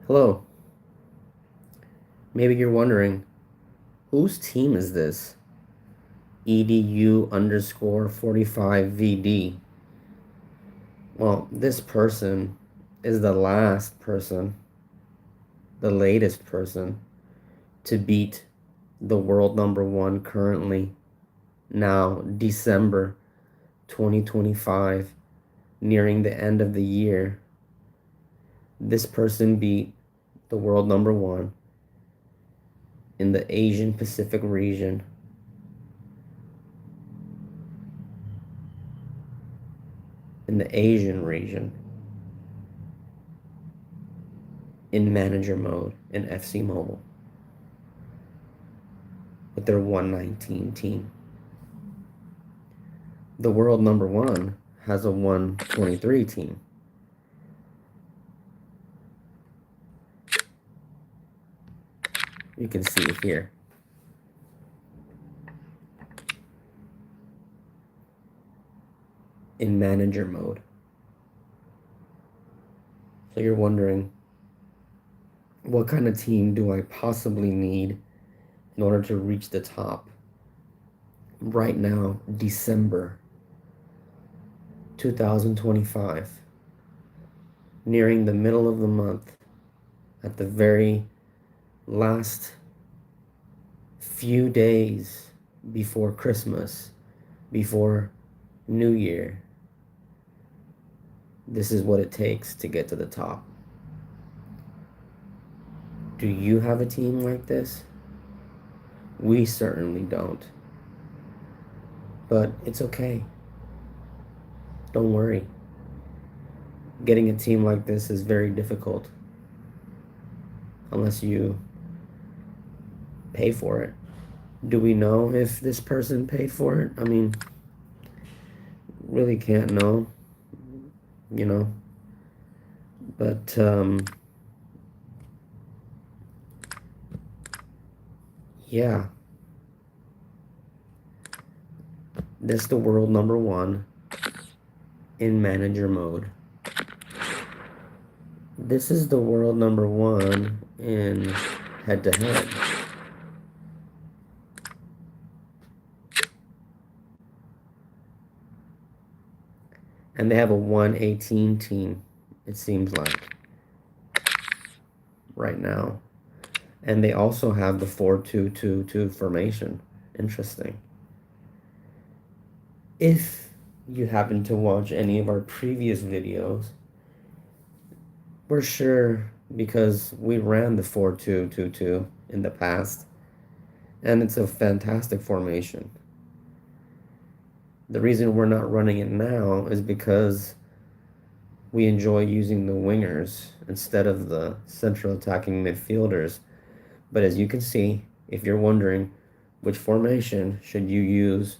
Hello. Maybe you're wondering, whose team is this? EDU_45VD. Well, this person is the last person, the latest person to beat the world number one currently, now December 2025, nearing the end of the year. This person beat the world number one in the Asian Pacific region. In the Asian region, in manager mode in FC Mobile with their 119 team. The world number one has a 123 team. You can see it here. In manager mode. So you're wondering, what kind of team do I possibly need in order to reach the top? Right now, December 2025, nearing the middle of the month, at the very last few days before Christmas, before New Year, this is what it takes to get to the top. Do you have a team like this? We certainly don't. But it's okay. Don't worry. Getting a team like this is very difficult. Unless you pay for it. Do we know if this person paid for it? I mean, really can't know, you know. But, yeah. This is the world number one in manager mode. This is the world number one in head-to-head. And they have a 118 team, it seems like, right now. And they also have the 4-2-2-2 formation. Interesting. If you happen to watch any of our previous videos, we're sure, because we ran the 4-2-2-2 in the past, and it's a fantastic formation. The reason we're not running it now is because we enjoy using the wingers instead of the central attacking midfielders. But as you can see, if you're wondering which formation should you use,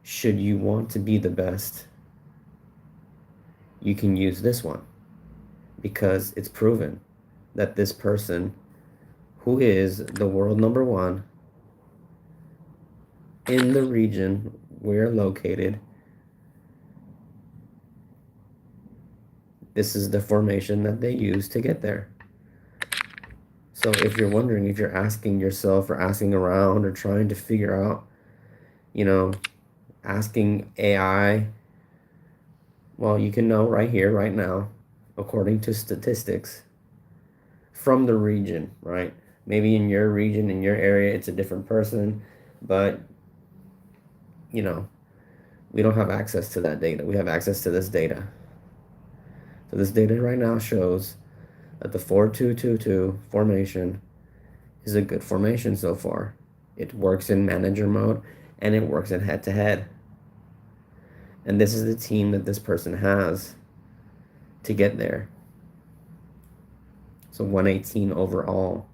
should you want to be the best, you can use this one, because it's proven that this person, who is the world number one in the region we're located, this is the formation that they use to get there. So if you're wondering, if you're asking yourself or asking around or trying to figure out, you know, asking AI, well, you can know right here, right now, according to statistics from the region, right? Maybe in your region, in your area, it's a different person, but, you know, we don't have access to that data. We have access to this data. So this data right now shows that the 4-2-2-2 formation is a good formation so far. It works in manager mode and it works in head-to-head. And this is the team that this person has to get there. So 118 overall.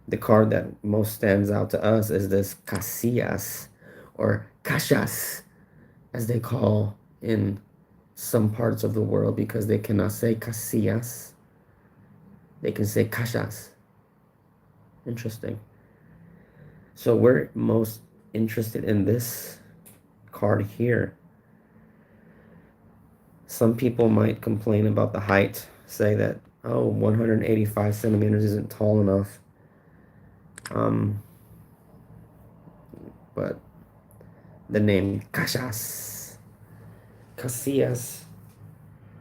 The card that most stands out to us is this Casillas, or Cachas, as they call in some parts of the world, because they cannot say Casillas. They can say Cachas. Interesting. So we're most interested in this card here. Some people might complain about the height, say that Oh, 185 centimeters isn't tall enough. Um, but the name Casillas,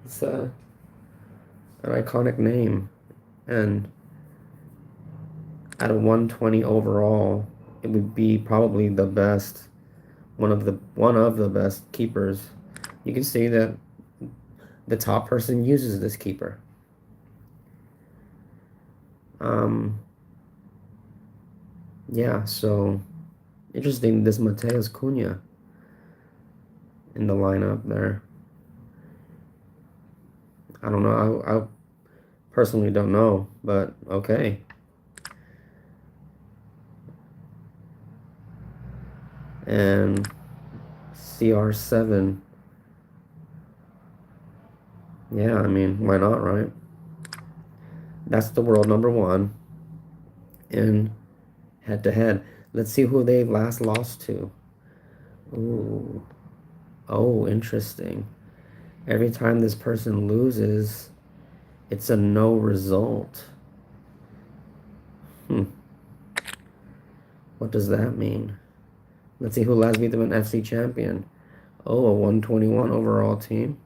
it's an iconic name. And at a 120 overall, it would be probably the best, one of the best keepers. You can see that the top person uses this keeper. Um, yeah, so interesting. This Mateus Cunha in the lineup there. I don't know. I personally don't know, but okay. And CR7. Yeah, I mean, why not, right? That's the world number one in head to head. Let's see who they last lost to. Ooh. Oh, interesting. Every time this person loses, it's a no result. Hmm. What does that mean? Let's see who last beat them an FC champion. Oh, a 121 overall team.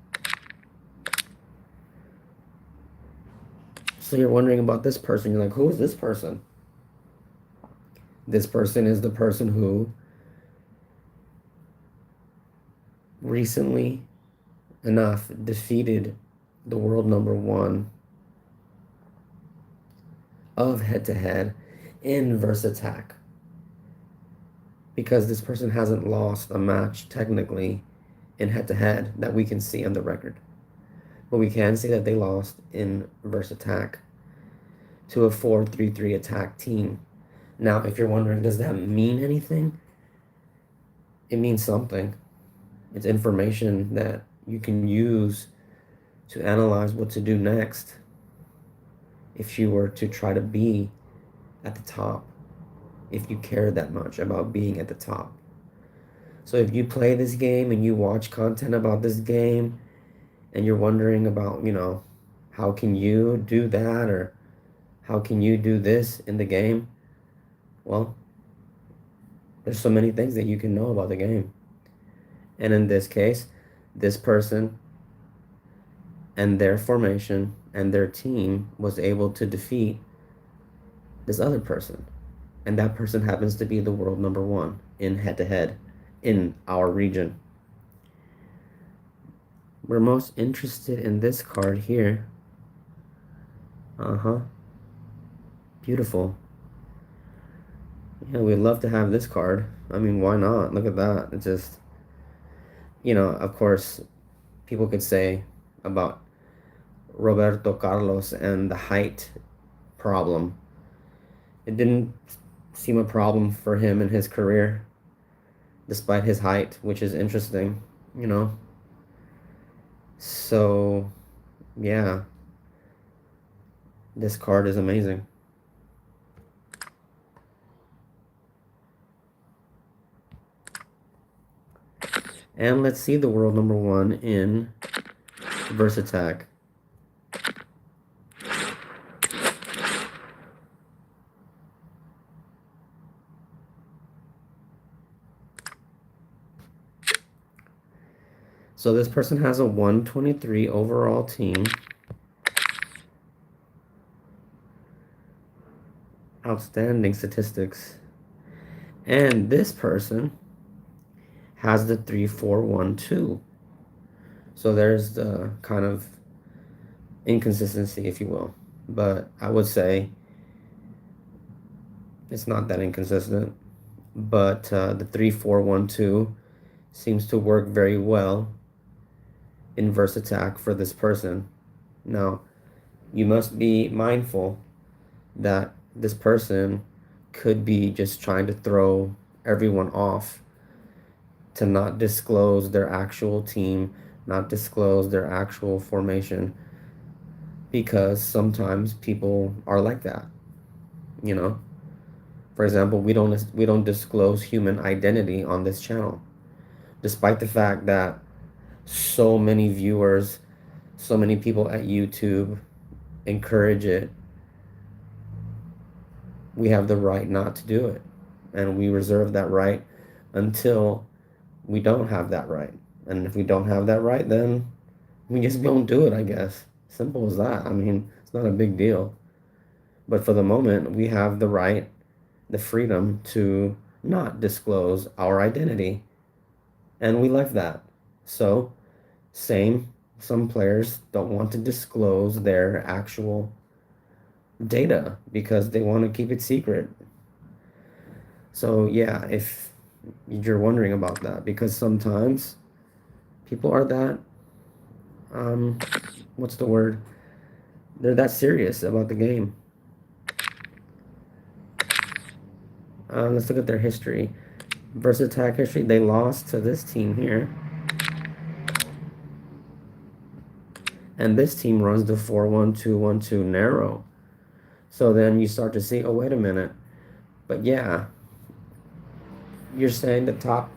So you're wondering about this person. You're like, who is this person? This person is the person who recently enough defeated the world number one of head to head in Versattack. Because this person hasn't lost a match technically in head to head that we can see on the record. But we can see that they lost in Versattack to a 4-3-3 attack team. Now, if you're wondering, does that mean anything? It means something. It's information that you can use to analyze what to do next if you were to try to be at the top, if you care that much about being at the top. So if you play this game and you watch content about this game and you're wondering about, how can you do that or how can you do this in the game? Well, there's so many things that you can know about the game. And in this case, this person and their formation and their team was able to defeat this other person. And that person happens to be the world number one in head to head in our region. We're most interested in this card here. Uh-huh. Beautiful. Yeah, we'd love to have this card. I mean, why not? Look at that. It's just, of course, people could say about Roberto Carlos and the height problem. It didn't seem a problem for him in his career, despite his height, which is interesting, So, yeah, this card is amazing. And let's see the world number one in Versattack. So this person has a 123 overall team. Outstanding statistics. And this person has the 3-4-1-2. So there's the kind of inconsistency, if you will. But I would say it's not that inconsistent. But the 3-4-1-2 seems to work very well in Versattack for this person. Now, you must be mindful that this person could be just trying to throw everyone off to not disclose their actual team, not disclose their actual formation, because sometimes people are like that, For example, we don't disclose human identity on this channel, despite the fact that so many viewers, so many people at YouTube encourage it, we have the right not to do it. And we reserve that right until we don't have that right. And if we don't have that right, then we just don't do it, I guess. Simple as that. I mean, it's not a big deal. But for the moment, we have the right, the freedom to not disclose our identity. And we like that. So, same, some players don't want to disclose their actual data because they want to keep it secret. So, yeah, if you're wondering about that, because sometimes people are that, um, what's the word? They're that serious about the game. Let's look at their history. Versus attack history, they lost to this team here. And this team runs the 4-1-2-1-2 narrow. So then you start to see, oh, wait a minute. But yeah, you're saying the top.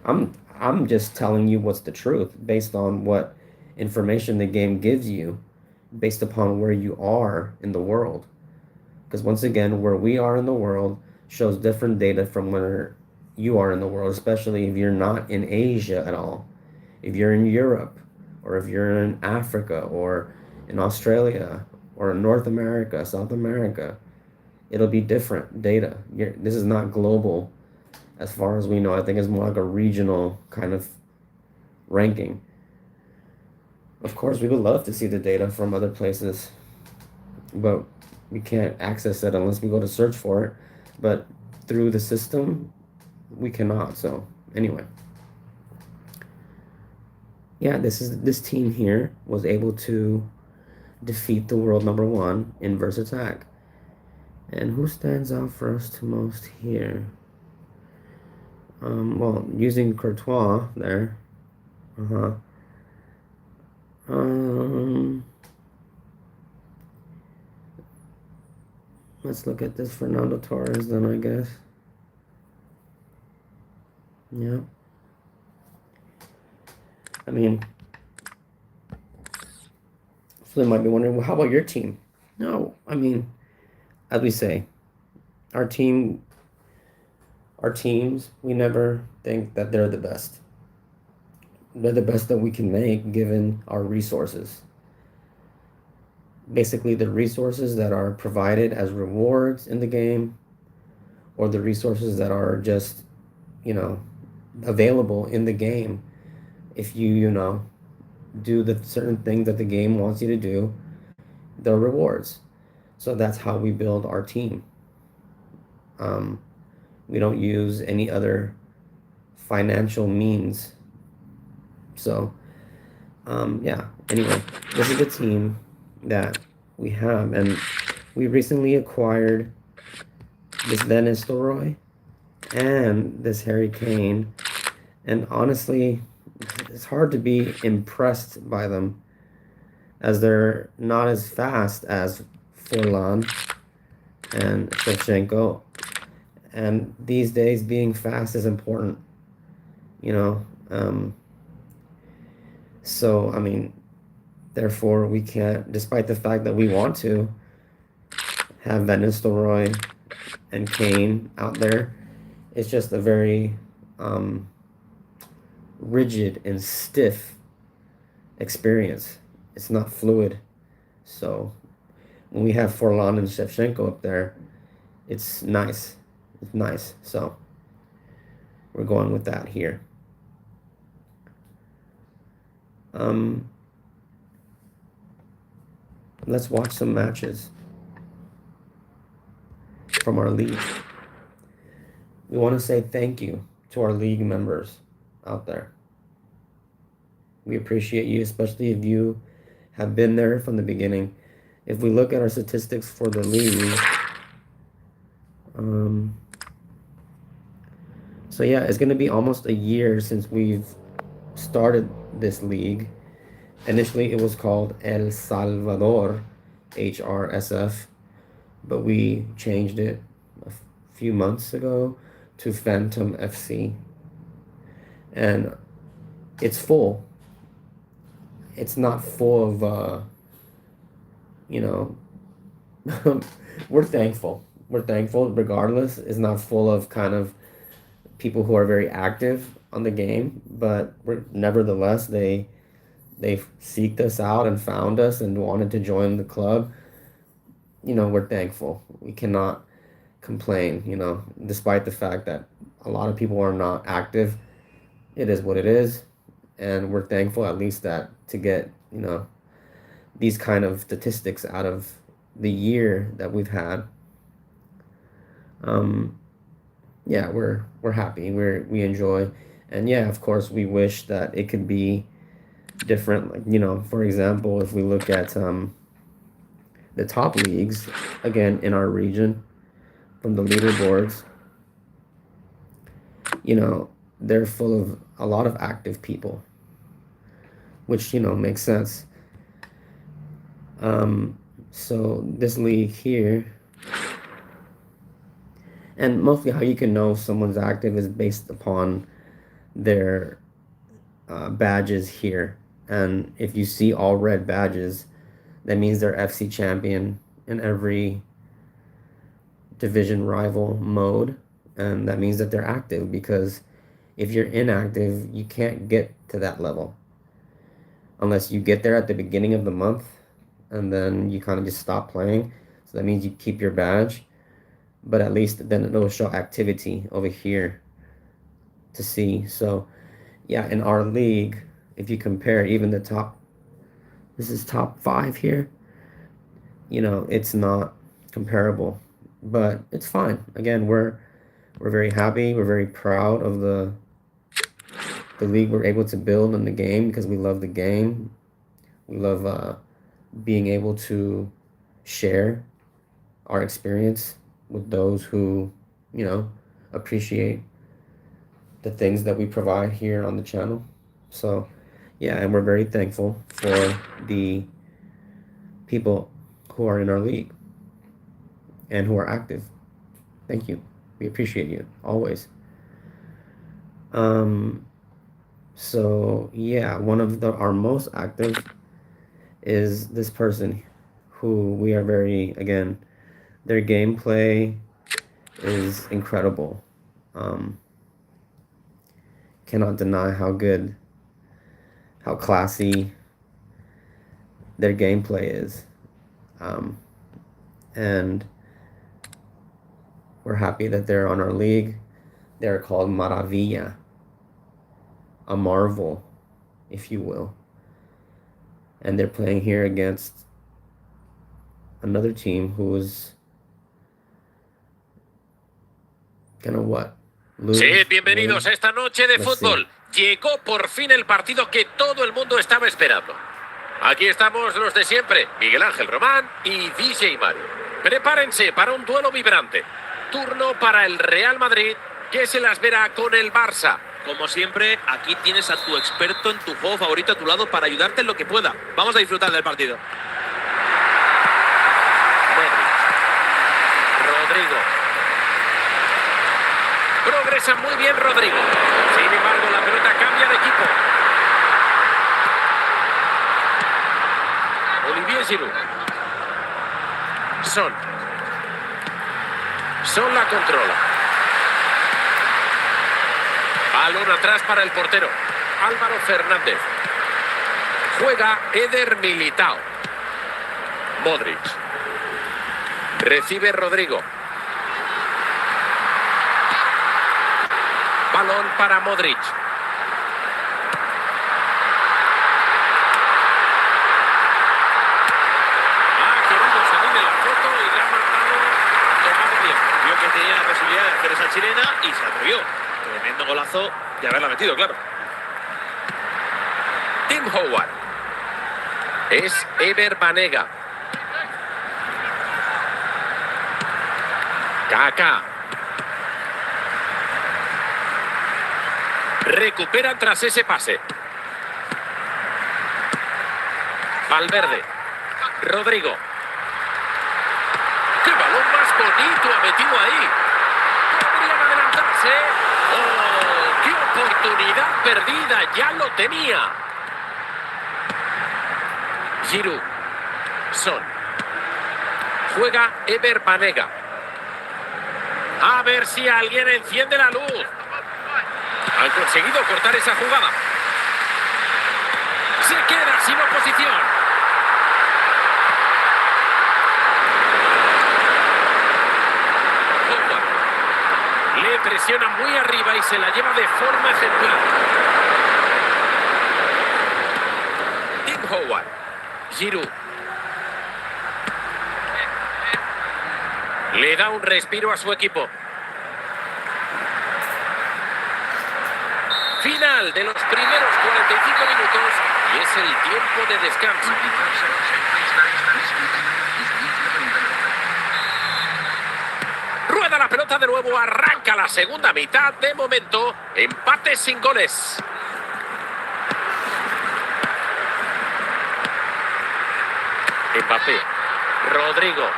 I'm just telling you what's the truth based on what information the game gives you, based upon where you are in the world. Because once again, where we are in the world shows different data from where you are in the world, especially if you're not in Asia at all. If you're in Europe, or if you're in Africa, or in Australia, or in North America, South America, it'll be different data. This is not global as far as we know. I think it's more like a regional kind of ranking. Of course, we would love to see the data from other places, but we can't access it unless we go to search for it. But through the system, we cannot. So anyway, yeah, this team here was able to defeat the world number one in verse attack. And who stands out for us to most here? Well, using Courtois there. Uh-huh. Let's look at this Fernando Torres then, I guess. Yeah. I mean, so they might be wondering, well, how about your team? No, I mean, as we say, our teams, we never think that they're the best. They're the best that we can make given our resources. Basically, the resources that are provided as rewards in the game, or the resources that are just, available in the game if you do the certain things that the game wants you to do, the rewards. So that's how we build our team. We don't use any other financial means. So, yeah, anyway, this is the team that we have. And we recently acquired this Van Nistelrooy and this Harry Kane. And honestly, it's hard to be impressed by them as they're not as fast as Forlan and Shevchenko. And these days, being fast is important, you know. So, I mean, therefore, we can't, despite the fact that we want to have Van Nistelrooy and Kane out there, it's just a very rigid and stiff experience. It's not fluid. So when we have Forlan and Shevchenko up there, it's nice. It's nice. So we're going with that here. Let's watch some matches from our league. We want to say thank you to our league members out there. We appreciate you, especially if you have been there from the beginning. If we look at our statistics for the league, so yeah, it's going to be almost a year since we've started this league. Initially, it was called El Salvador HRSF, but we changed it a few months ago to Phantom FC. And it's full. It's not full of you know, we're thankful. We're thankful regardless. It's not full of kind of people who are very active on the game, but we're nevertheless they seeked us out and found us and wanted to join the club. We're thankful. We cannot complain, despite the fact that a lot of people are not active. It is what it is, and we're thankful at least that to get, these kind of statistics out of the year that we've had. Um, yeah, we're happy. We enjoy, and yeah, of course, we wish that it could be different. Like, for example, if we look at the top leagues again in our region from the leaderboards, you know, they're full of a lot of active people, which makes sense. So this league here, and mostly how you can know if someone's active is based upon their badges here. And if you see all red badges, that means they're FC champion in every division rival mode, and that means that they're active, because if you're inactive, you can't get to that level unless you get there at the beginning of the month and then you kind of just stop playing. So that means you keep your badge, but at least then it'll show activity over here to see. So yeah, in our league, if you compare even the top, this is top 5 here, it's not comparable, but it's fine. Again, we're very happy. We're very proud of the league we're able to build in the game, because we love the game. We love being able to share our experience with those who, appreciate the things that we provide here on the channel. So, yeah, and we're very thankful for the people who are in our league and who are active. Thank you. We appreciate you always. So yeah, one of our most active is this person who we are very, again, their gameplay is incredible. Cannot deny how good, how classy their gameplay is. And we're happy that they're on our league. They're called Maravilla, a marvel, if you will. And they're playing here against another team who is gonna what? Lose, Sí, bienvenidos win? a esta noche de Let's fútbol. Llegó por fin el partido que todo el mundo estaba esperando. Aquí estamos los de siempre, Miguel Ángel Román y DJ Mario. Prepárense para un duelo vibrante. Turno para el Real Madrid, que se las verá con el Barça. Como siempre, aquí tienes a tu experto en tu juego favorito a tu lado para ayudarte en lo que pueda. Vamos a disfrutar del partido. Rodrigo. Progresa muy bien Rodrigo. Sin embargo, la pelota cambia de equipo. Olivier Giroud. Son la controla. Balón atrás para el portero. Álvaro Fernández. Juega Eder Militao. Modric. Recibe Rodrigo. Balón para Modric. Ha querido salir de la foto y le ha marcado tomar bien. Vio que tenía la posibilidad de hacer esa chilena y se atrevió. Tremendo golazo de haberla metido, claro. Tim Howard. Es Ever Banega. Kaká. Recuperan tras ese pase. Valverde. Rodrigo. ¡Qué balón más bonito ha metido ahí! Podrían adelantarse. ¡Oh, qué oportunidad perdida! ¡Ya lo tenía! Giroud. Juega Ever Banega. A ver si alguien enciende la luz. Han conseguido cortar esa jugada. Se queda sin oposición. Howard. Le presiona muy arriba y se la lleva de forma ejemplar. Tim Howard. Giroud. Le da un respiro a su equipo. Final de los primeros 45 minutos y es el tiempo de descanso. Rueda la pelota de nuevo, arranca la segunda mitad. De momento, empate sin goles. Mbappé. Rodrigo.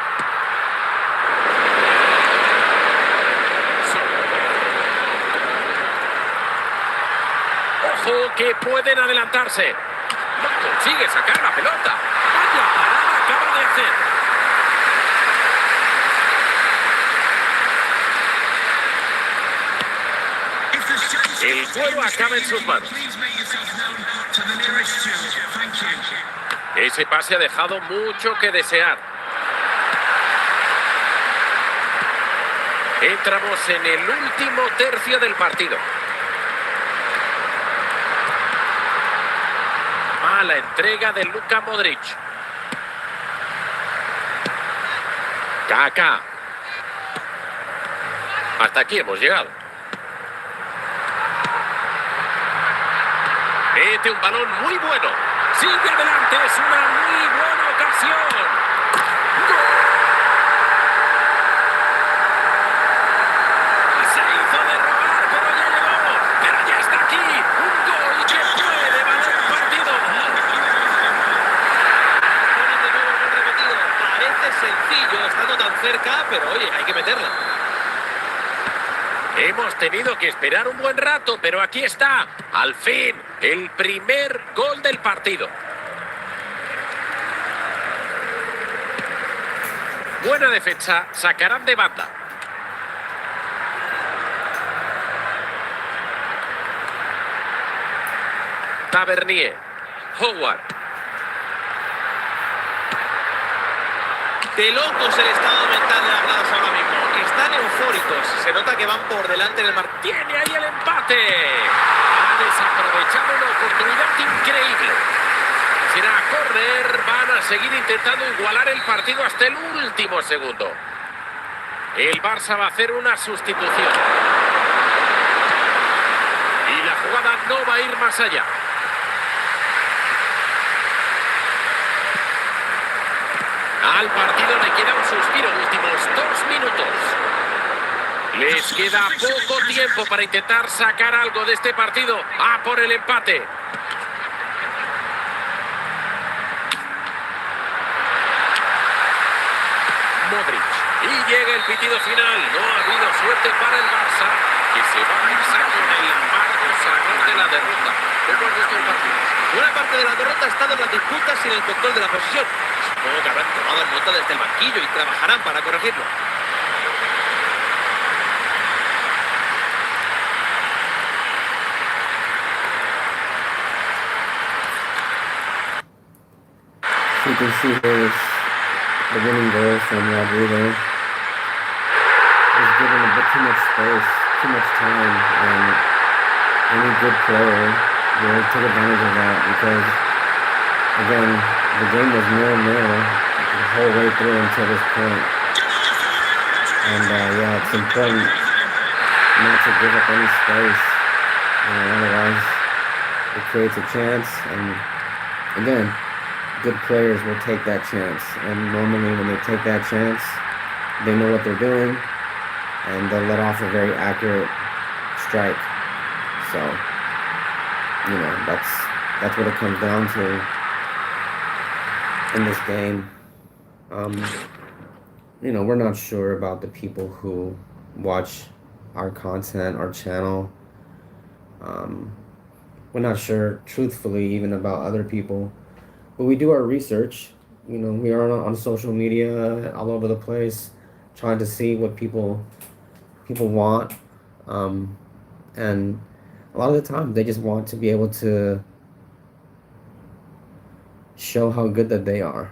Ojo que pueden adelantarse. No consigue sacar la pelota. Vaya parada acaba de hacer. El juego acaba en sus manos. Ese pase ha dejado mucho que desear. Entramos en el último tercio del partido. Mala entrega de Luka Modric. Kaká. Hasta aquí hemos llegado. Mete un balón muy bueno. Sigue adelante, es una muy buena ocasión. ¡Gol! Se hizo de rogar, pero ya llegó. Pero ya está aquí. Un gol que puede valer el partido. Ponen de nuevo el gol repetido. Parece sencillo estando tan cerca, pero oye, hay que meterla. Hemos tenido que esperar un buen rato, pero aquí está, al fin, el primer gol del partido. Buena defensa, sacarán de banda. Tavernier, Howard. De locos el estado mental de las gradas ahora mismo. Están eufóricos. Se nota que van por delante en el marcador. Tiene ahí el empate. Ha desaprovechado una oportunidad increíble. Será a correr. Van a seguir intentando igualar el partido hasta el último segundo. El Barça va a hacer una sustitución. Y la jugada no va a ir más allá. Al partido le queda un suspiro, últimos 2 minutos. Les queda poco tiempo para intentar sacar algo de este partido. ¡A por el empate! Modric. Y llega el pitido final. No ha habido suerte para el Barça, que se va a casa con el amargo sabor de la derrota. ¿Cómo has visto el partido? Buena parte de la derrota ha estado en las disputas y en el control de la posesión. Supongo que habrán tomado nota desde el banquillo y trabajarán para corregirlo. You can see there's the winning goal from Rodrigo. He's given a bit too much space, too much time, and any good player will take advantage of that because, again, the game was 0-0 the whole way through until this point. And yeah, it's important not to give up any space. Otherwise, it creates a chance. And again, good players will take that chance. And normally when they take that chance, they know what they're doing. And they'll let off a very accurate strike. So, you know, that's what it comes down to in this game. You know, we're not sure about the people who watch our content, our channel. We're not sure, truthfully, even about other people. But we do our research, we are on social media all over the place, trying to see what people want, um, and a lot of the time they just want to be able to show how good that they are,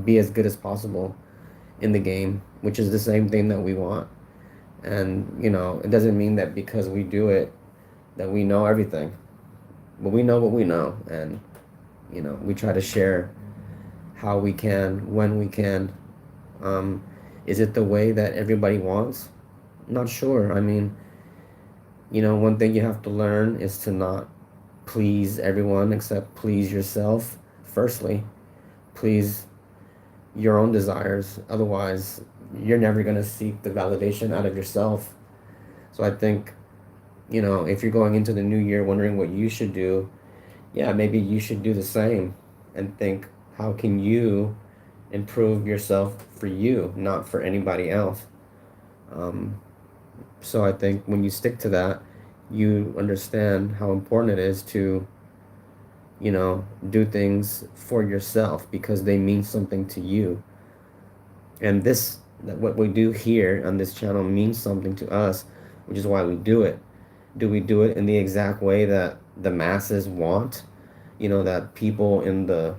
be as good as possible in the game, which is the same thing that we want. And it doesn't mean that because we do it that we know everything, but we know what we know, and we try to share how we can, when we can. Um, is it the way that everybody wants? Not sure. I mean, one thing you have to learn is to not please everyone except please yourself. Firstly, please your own desires. Otherwise, you're never going to seek the validation out of yourself. So I think, if you're going into the new year wondering what you should do, yeah, maybe you should do the same and think, how can you improve yourself for you, not for anybody else? Um, so I think when you stick to that, you understand how important it is to, do things for yourself because they mean something to you. And what we do here on this channel means something to us, which is why we do it. Do we do it in the exact way that the masses want? That people in the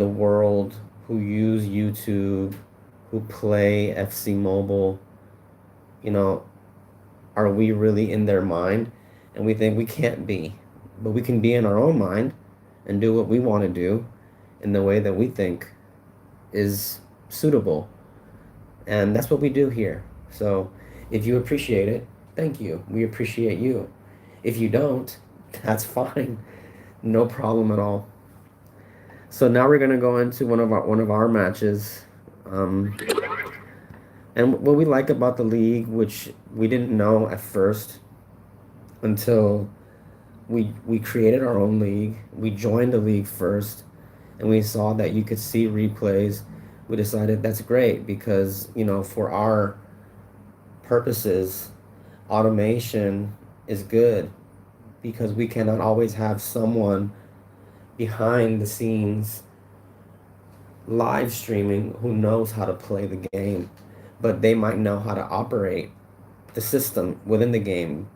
world who use YouTube, who play FC Mobile, you know, are we really in their mind? And we think we can't be, but we can be in our own mind and do what we want to do in the way that we think is suitable. And that's what we do here. So if you appreciate it, thank you. We appreciate you. If you don't, that's fine. No problem at all. So now we're gonna go into one of our matches. Um, and what we like about the league, which we didn't know at first until we created our own league. We joined the league first, and we saw that you could see replays. We decided that's great because for our purposes, automation is good because we cannot always have someone behind the scenes live streaming who knows how to play the game, but they might know how to operate the system within the game.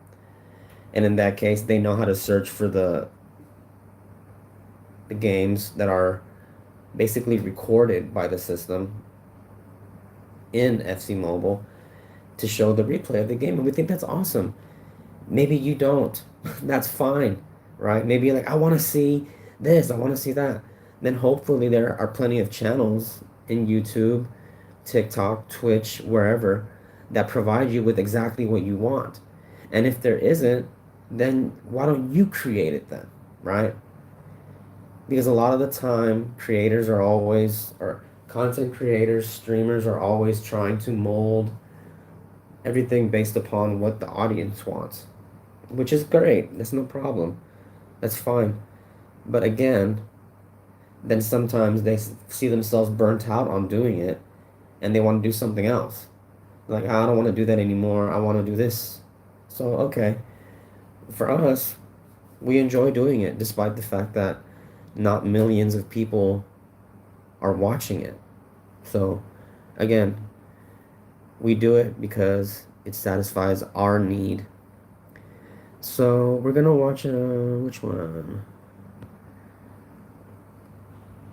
And in that case, they know how to search for the games that are basically recorded by the system in FC Mobile to show the replay of the game. And we think that's awesome. Maybe you don't. That's fine, right? Maybe you're like, I want to see this, I want to see that. Then hopefully there are plenty of channels in YouTube, TikTok, Twitch, wherever that provide you with exactly what you want. And if there isn't, then why don't you create it then, right? Because a lot of the time, content creators, streamers are always trying to mold everything based upon what the audience wants, which is great. That's no problem. That's fine. But again, then sometimes they see themselves burnt out on doing it and they want to do something else. Like, I don't want to do that anymore. I want to do this. So, okay. For us, we enjoy doing it despite the fact that not millions of people are watching it. So, again, we do it because it satisfies our need. So, we're going to watch, which one?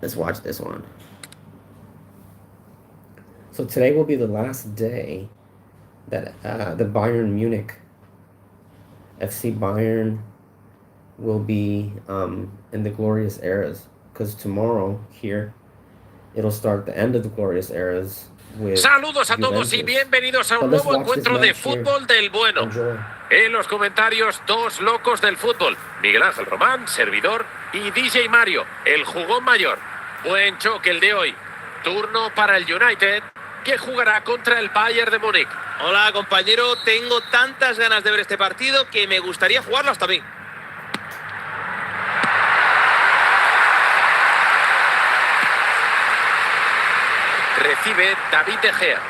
Let's watch this one. So today will be the last day that the Bayern Munich, FC Bayern, will be in the glorious eras. Because tomorrow here, it'll start the end of the glorious eras with Saludos a todos Juventus. y bienvenidos a So un let's nuevo watch this encuentro de match here. fútbol del bueno. Enjoy. En los comentarios, dos locos del fútbol. Miguel Ángel Román, servidor, y DJ Mario, el jugón mayor. Buen choque el de hoy. Turno para el United, que jugará contra el Bayern de Múnich. Hola, compañero. Tengo tantas ganas de ver este partido que me gustaría jugarlo hasta a mí. Recibe David De Gea.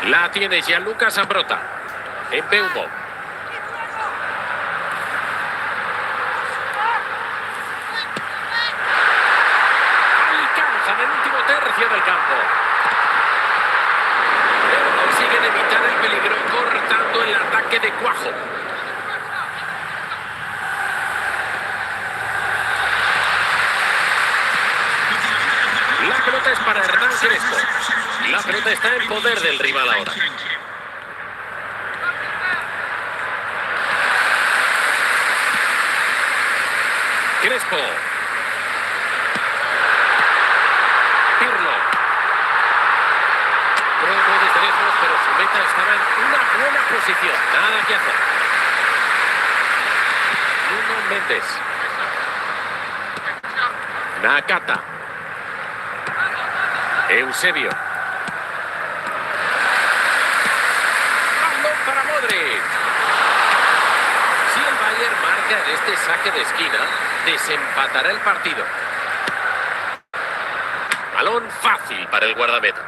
La tiene Gianluca Zambrotta. En Beumo. del campo. Pero consiguen evitar el peligro cortando el ataque de cuajo. La pelota es para Hernán Crespo. La pelota está en poder del rival ahora. Crespo. Pirlo. Probó desde lejos, pero su meta estaba en una buena posición. Nada que hacer. Nuno Méndez. Nakata. Eusebio. Balón para Modric. Si el Bayern marca en este saque de esquina, desempatará el partido. Balón fácil para el guardameta.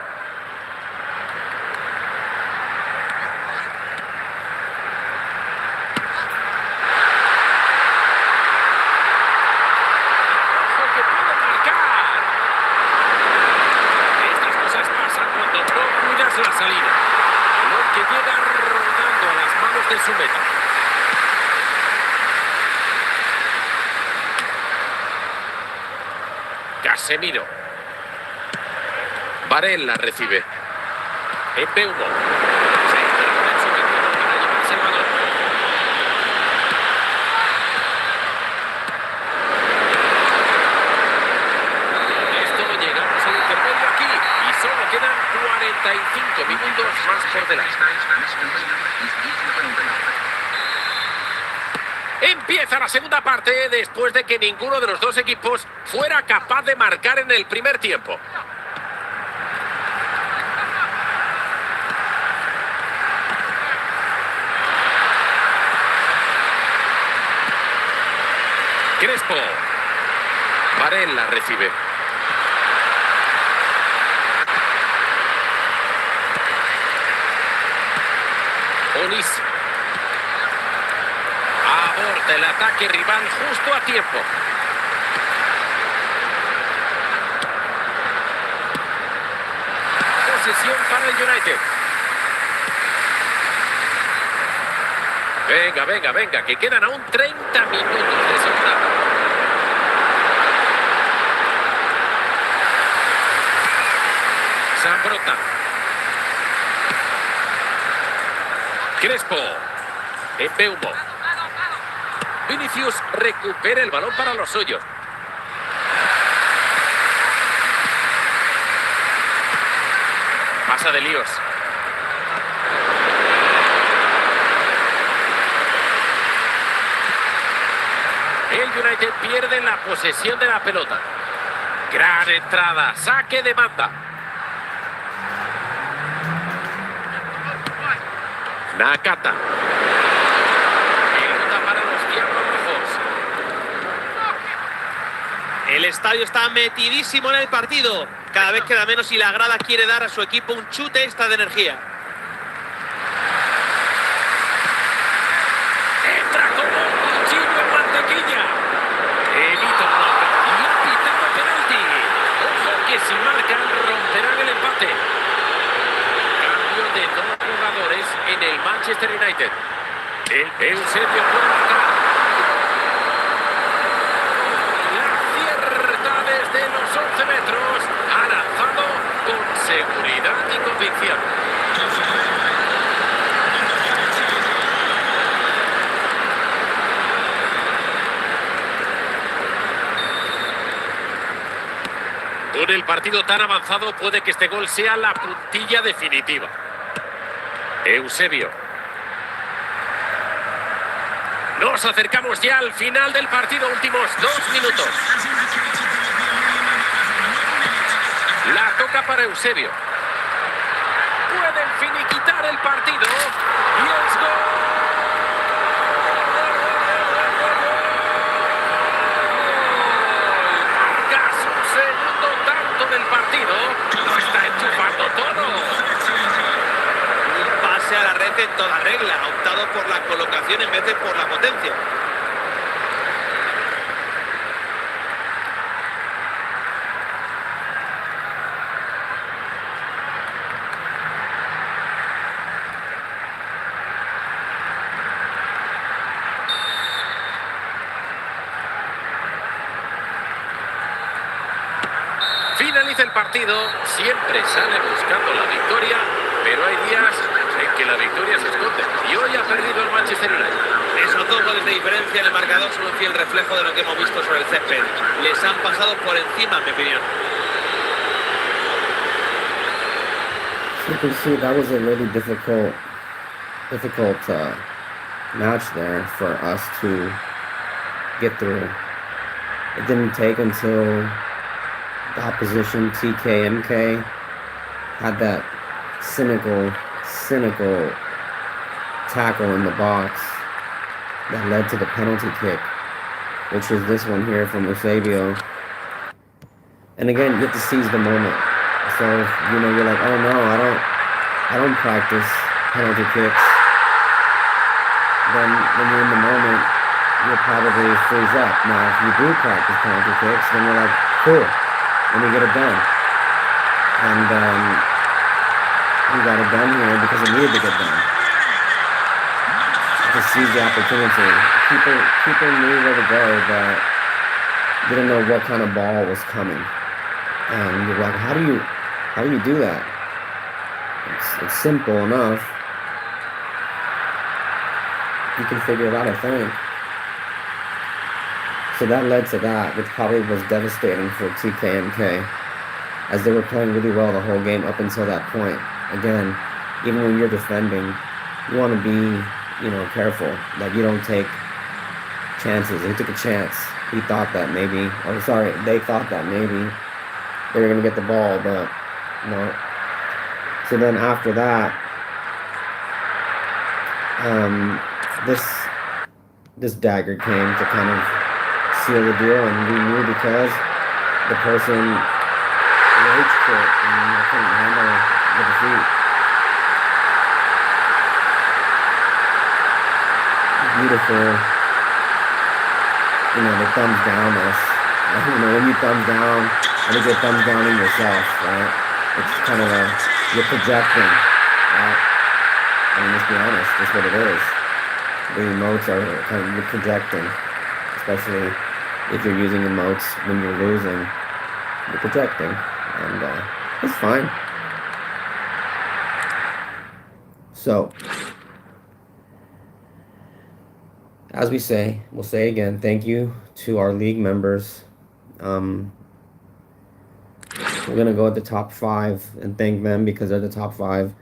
Porque puede marcar. Estas cosas pasan cuando no cuidas la salida. Balón que llega rodando a las manos de su meta. Casemiro. Varela recibe. Embeumo. Se interpone en su camino para llevarse el balón. Con esto llegamos al intermedio aquí y solo quedan 45 minutos más por delante. Empieza la segunda parte después de que ninguno de los dos equipos fuera capaz de marcar en el primer tiempo. Crespo. Varela recibe. Onís. Aborta el ataque rival justo a tiempo. Posesión para el United. Venga, venga, venga, que quedan aún 30 minutos de segunda. Zambrota. Crespo. Embeumo. Vinicius recupera el balón para los suyos. Pasa de líos. El United pierde la posesión de la pelota. Gran entrada, saque de banda. Nakata. Pelota para los Diablos Rojos. El estadio está metidísimo en el partido. Cada vez queda menos y la grada quiere dar a su equipo un chute extra de energía. Entra como un cuchillo en mantequilla. Evita un golpe y ha pitado penalti. Ojo que si marcan romperán el empate. Cambio de dos jugadores en el Manchester United. El Eusebio puede marcar. La cierta desde los 11 metros. Ha lanzado con seguridad y convicción. Con el partido tan avanzado puede que este gol sea la puntilla definitiva. Eusebio. Nos acercamos ya al final del partido, últimos 2 minutos. La toca para Eusebio. Pueden finiquitar el partido. Y es gol. Marca su segundo tanto del partido. Lo está enchufando todo. Un pase a la red en toda regla. Ha optado por la colocación en vez de por la potencia. conoce el partido, siempre sale buscando la victoria, pero hay días en que la victoria se esconde. Y hoy ha perdido el Manchester United. Esos 2 goles de diferencia en el marcador son un fiel reflejo de lo que hemos visto sobre el césped. Les han pasado por encima, en mi opinión. So you can see that was a really difficult match there for us to get through. It didn't take until the opposition TKMK had that cynical tackle in the box that led to the penalty kick, which was this one here from Eusebio. And again, you have to seize the moment. So, you know, you're like, oh no, I don't practice penalty kicks. Then when you're in the moment, you'll probably freeze up. Now, if you do practice penalty kicks, then you're like, cool, let me get it done. And we got it done here because it needed to get done. To seize the opportunity. People knew where to go, but didn't know what kind of ball was coming. And you're like, how do you do that? It's simple enough. You can figure it out, I think. So that led to that, which probably was devastating for TKMK, as they were playing really well the whole game up until that point. Again, even when you're defending, you want to be, careful that you don't take chances. He took a chance. He thought that maybe, they thought that maybe they were going to get the ball, but no. So then after that, this dagger came to kind of seal the deal, and we knew because the person rage quit and couldn't handle the defeat. Beautiful, the thumbs down us. When you thumbs down, I think you're thumbs downing yourself, right? It's kind of you're projecting, right? I mean, let's be honest, that's what it is. The emotes are kind of, you're projecting, especially if you're using emotes when you're losing. You're projecting, and it's fine. So, as we'll say again, thank you to our league members. We're gonna go at the top 5 and thank them because they're the top 5.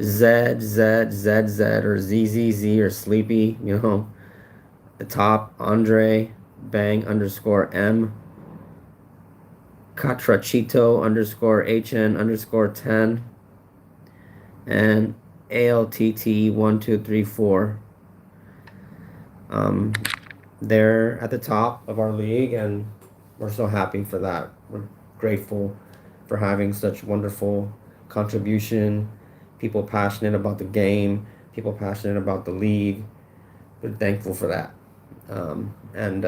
ZZZZ or ZZZ or Sleepy, the top. Andre Bang _M, Catrachito _HN _10, and ALTT 1234. They're at the top of our league, and we're so happy for that. We're grateful for having such wonderful contribution, people passionate about the game, people passionate about the league. We're thankful for that. And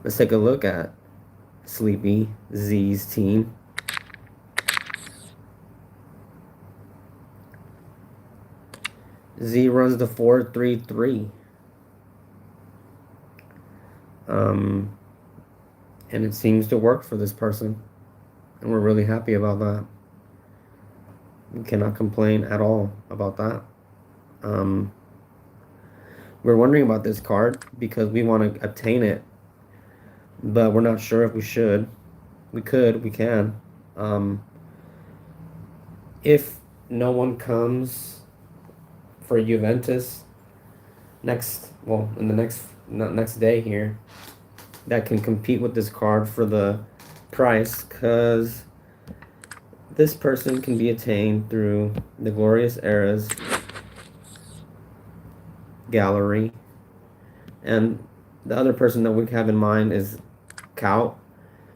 let's take a look at Sleepy Z's team. Z runs the 4-3-3. And it seems to work for this person, and we're really happy about that. We cannot complain at all about that. We're wondering about this card because we want to obtain it, but we're not sure if we should. We can. If no one comes for Juventus in the next day here, that can compete with this card for the price, because this person can be attained through the Glorious Eras gallery, and the other person that we have in mind is Kaut,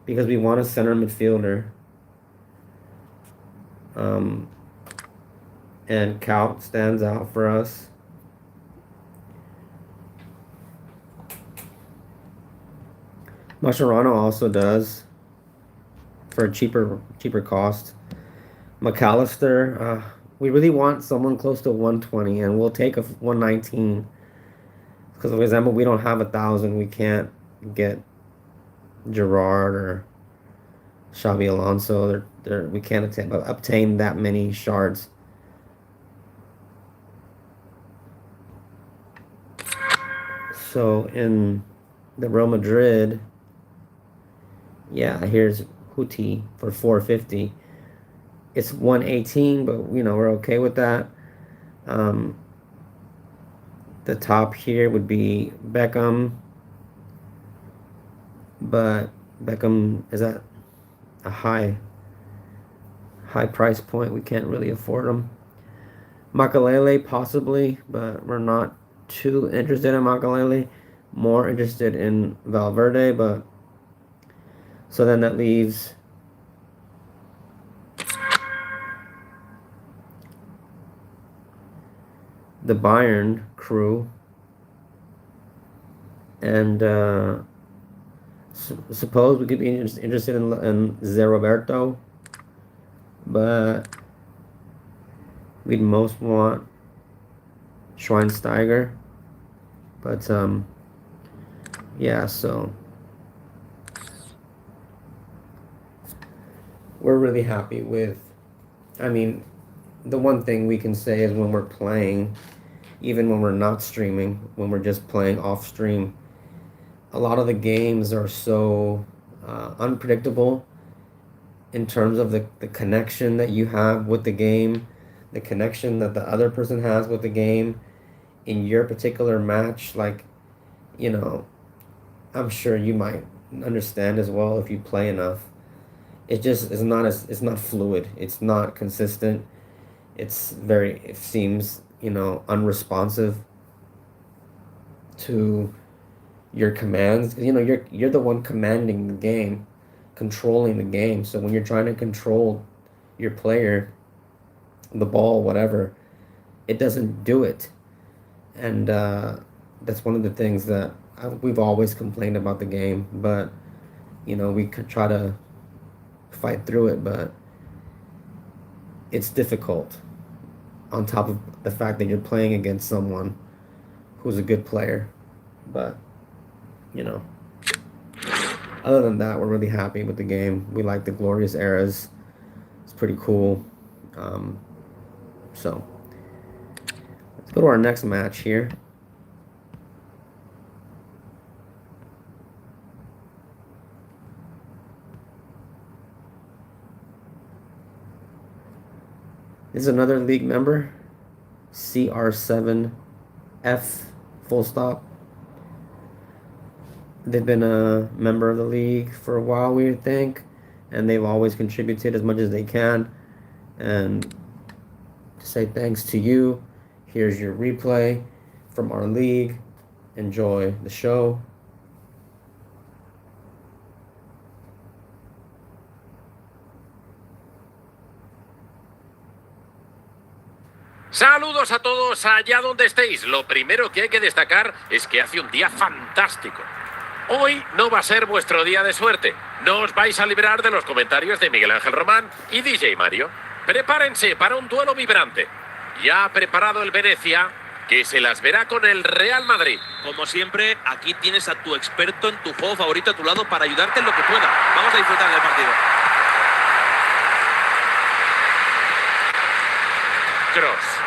because we want a center midfielder, and Kaut stands out for us. Mascherano also does, for a cheaper cost. McAllister, we really want someone close to 120, and we'll take a 119. Because, for example, we don't have 1,000. We can't get Gerard or Xabi Alonso. We can't obtain that many shards. So in the Real Madrid, yeah, here's Huti for 450. It's 118, but we're okay with that. Um, the top here would be Beckham, but Beckham is at a high price point. We can't really afford him. Makalele possibly, but we're not too interested in Makalele. More interested in Valverde, but so then that leaves the Bayern crew, and suppose we could be interested in Zé Roberto, but we'd most want Schweinsteiger. But yeah, so we're really happy with, I mean, the one thing we can say is when we're playing, even when we're not streaming, when we're just playing off stream, a lot of the games are so unpredictable in terms of the connection that you have with the game, the connection that the other person has with the game in your particular match. Like, you know, I'm sure you might understand as well if you play enough. It just is not it's not fluid. It's not consistent. It seems, unresponsive to your commands. You're the one commanding the game, controlling the game. So when you're trying to control your player, the ball, whatever, it doesn't do it. And that's one of the things that we've always complained about the game. But we could try to fight through it, but it's difficult. On top of the fact that you're playing against someone who's a good player, but other than that, we're really happy with the game. We like the glorious eras. It's pretty cool. So let's go to our next match here. This is another league member, CR7F full stop. They've been a member of the league for a while, we think, and they've always contributed as much as they can. And to say thanks to you, here's your replay from our league. Enjoy the show. Saludos a todos allá donde estéis. Lo primero que hay que destacar es que hace un día fantástico. Hoy no va a ser vuestro día de suerte. No os vais a librar de los comentarios de Miguel Ángel Román y DJ Mario. Prepárense para un duelo vibrante. Ya ha preparado el Venecia, que se las verá con el Real Madrid. Como siempre, aquí tienes a tu experto en tu juego favorito a tu lado para ayudarte en lo que pueda. Vamos a disfrutar del partido. Cross.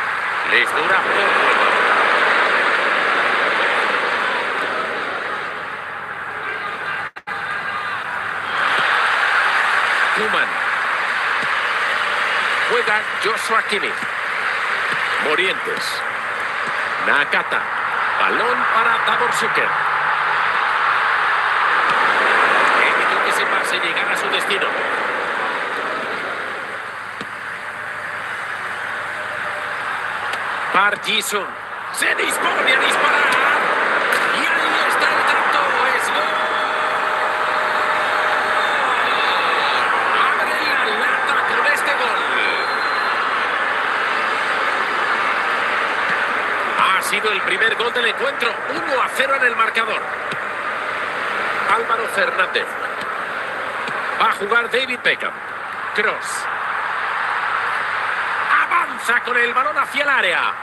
Les dura poco. Koeman. Juega Joshua Kimmich. Morientes. Nakata. Balón para Davor Suker. Evitó que ese pase llegara a su destino. Park Ji-sung se dispone a disparar. Y ahí está el tanto. Es gol. Abre la lata con este gol. Ha sido el primer gol del encuentro. 1-0 en el marcador. Álvaro Fernández. Va a jugar David Beckham. Cross. Avanza con el balón hacia el área.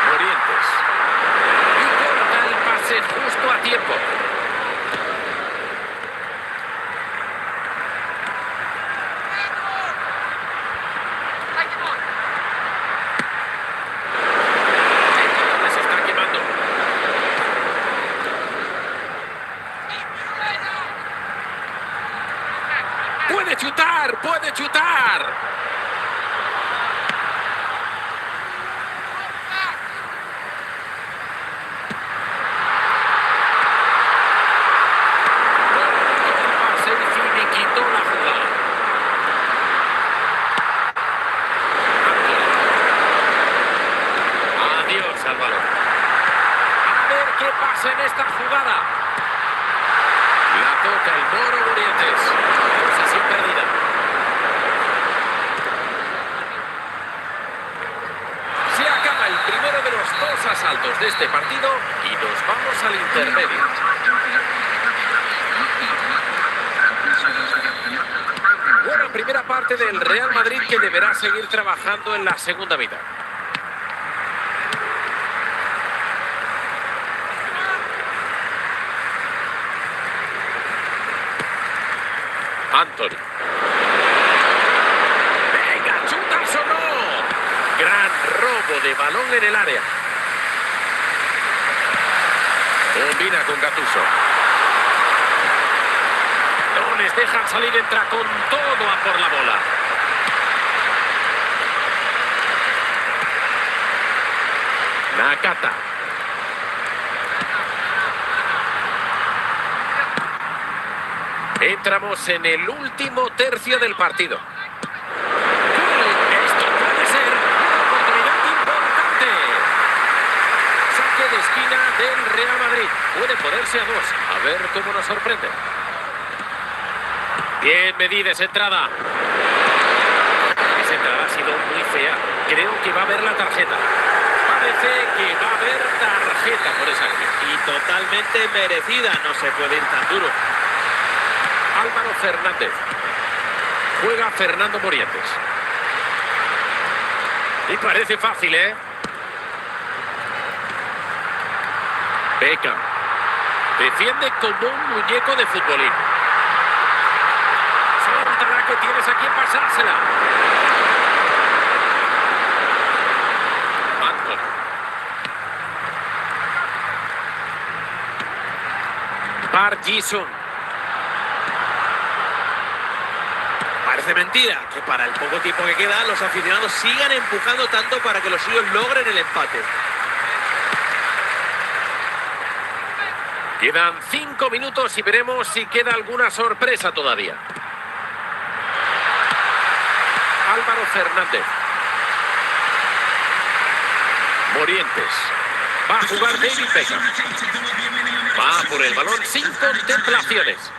Morientes. Y corta el pase justo a tiempo. Se está quemando. ¡Puede chutar! ¡Puede chutar! Se finiquitó la jugada. Adiós al balón. A ver qué pasa en esta jugada. La toca el Moro Morientes. Posesión perdida. Se acaba el primero de los dos asaltos de este partido y nos vamos al intermedio. Buena primera parte del Real Madrid que deberá seguir trabajando en la segunda mitad. Anthony. ¡Venga, chutas o no! Gran robo de balón en el área. Combina con Gattuso. No les dejan salir, entra con todo a por la bola. Nakata. Entramos en el último tercio del partido. Esto puede ser una oportunidad importante. Saque de esquina del Real Madrid. Puede ponerse a 2. A ver cómo nos sorprende. Bien medida esa entrada. Esa entrada ha sido muy fea. Creo que va a haber la tarjeta. Parece que va a haber tarjeta por esa acción. Y totalmente merecida. No se puede ir tan duro. Álvaro Fernández. Juega Fernando Morientes. Y parece fácil, ¿eh? Beckham. Defiende como un muñeco de futbolín. Suéltala que tienes a quien pasársela. Anthony. Park Ji-sung. Parece mentira que para el poco tiempo que queda los aficionados sigan empujando tanto para que los suyos logren el empate. Quedan 5 minutos y veremos si queda alguna sorpresa todavía. Álvaro Fernández. Morientes. Va a jugar David Beckham. Va por el balón sin contemplaciones.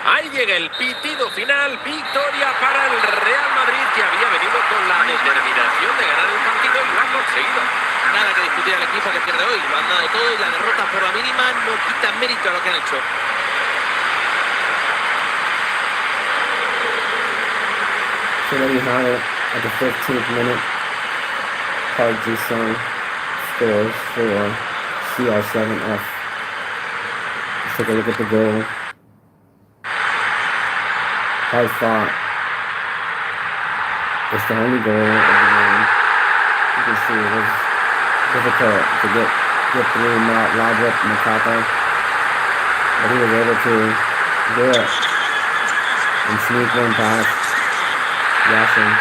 Ahí llega el pitido final. Victoria para el Real Madrid, que había venido con la determinación de ganar el partido y lo ha conseguido. Nada que discutir al equipo que pierde hoy. Lo han dado todo y la derrota por la mínima no quita mérito a lo que han hecho. So there you have it. At the 15th minute, Park Ji-sung scores for CR7F. Let's take a look at the goal. Hard fought. It's the only goal of the game. You can see it was difficult to get through Ladrip Nakata, but he was able to do it and sneak one past Yashin.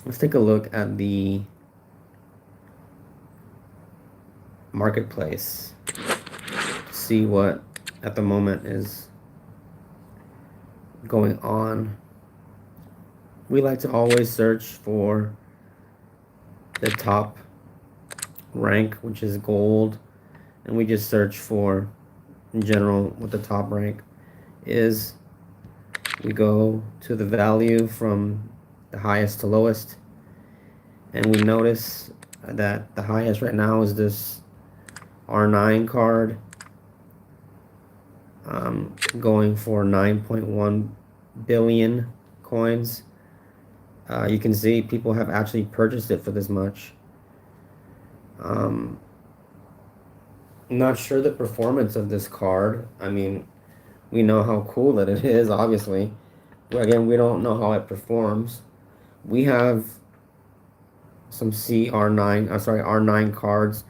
Let's take a look at the marketplace to see what at the moment is going on. We like to always search for the top rank, which is gold, and we just search for in general what the top rank is. We go to the value from the highest to lowest, and we notice that the highest right now is this R9 card, going for 9.1 billion coins. You can see people have actually purchased it for this much. I'm not sure the performance of this card. I mean, we know how cool that it is, obviously. But again, we don't know how it performs. We have some R9 cards,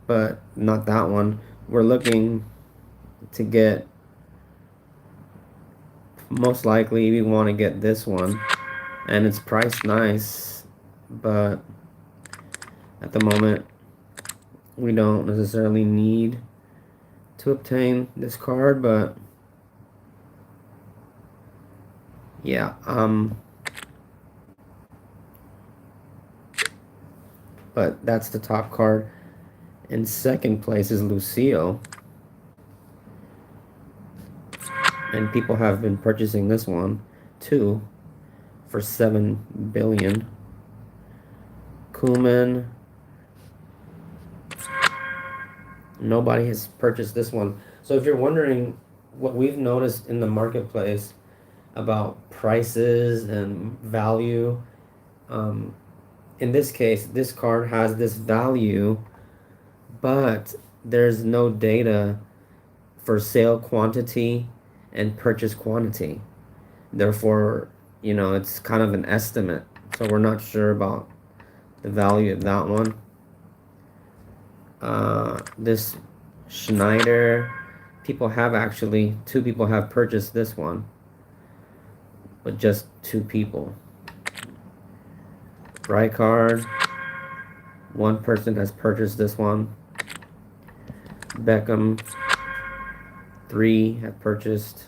but not that one. We're looking to get, most likely we want to get this one, and it's priced nice, but at the moment we don't necessarily need to obtain this card. But yeah, but that's the top card. In second place is Lucio, and people have been purchasing this one too for 7 billion. Kuman, nobody has purchased this one. So if you're wondering what we've noticed in the marketplace about prices and value, in this case, this card has this value, but there's no data for sale quantity and purchase quantity. Therefore, it's kind of an estimate. So we're not sure about the value of that one. This Schneider, two people have purchased this one, but just 2 people. Rijkaard, one person has purchased this one. Beckham, 3 have purchased.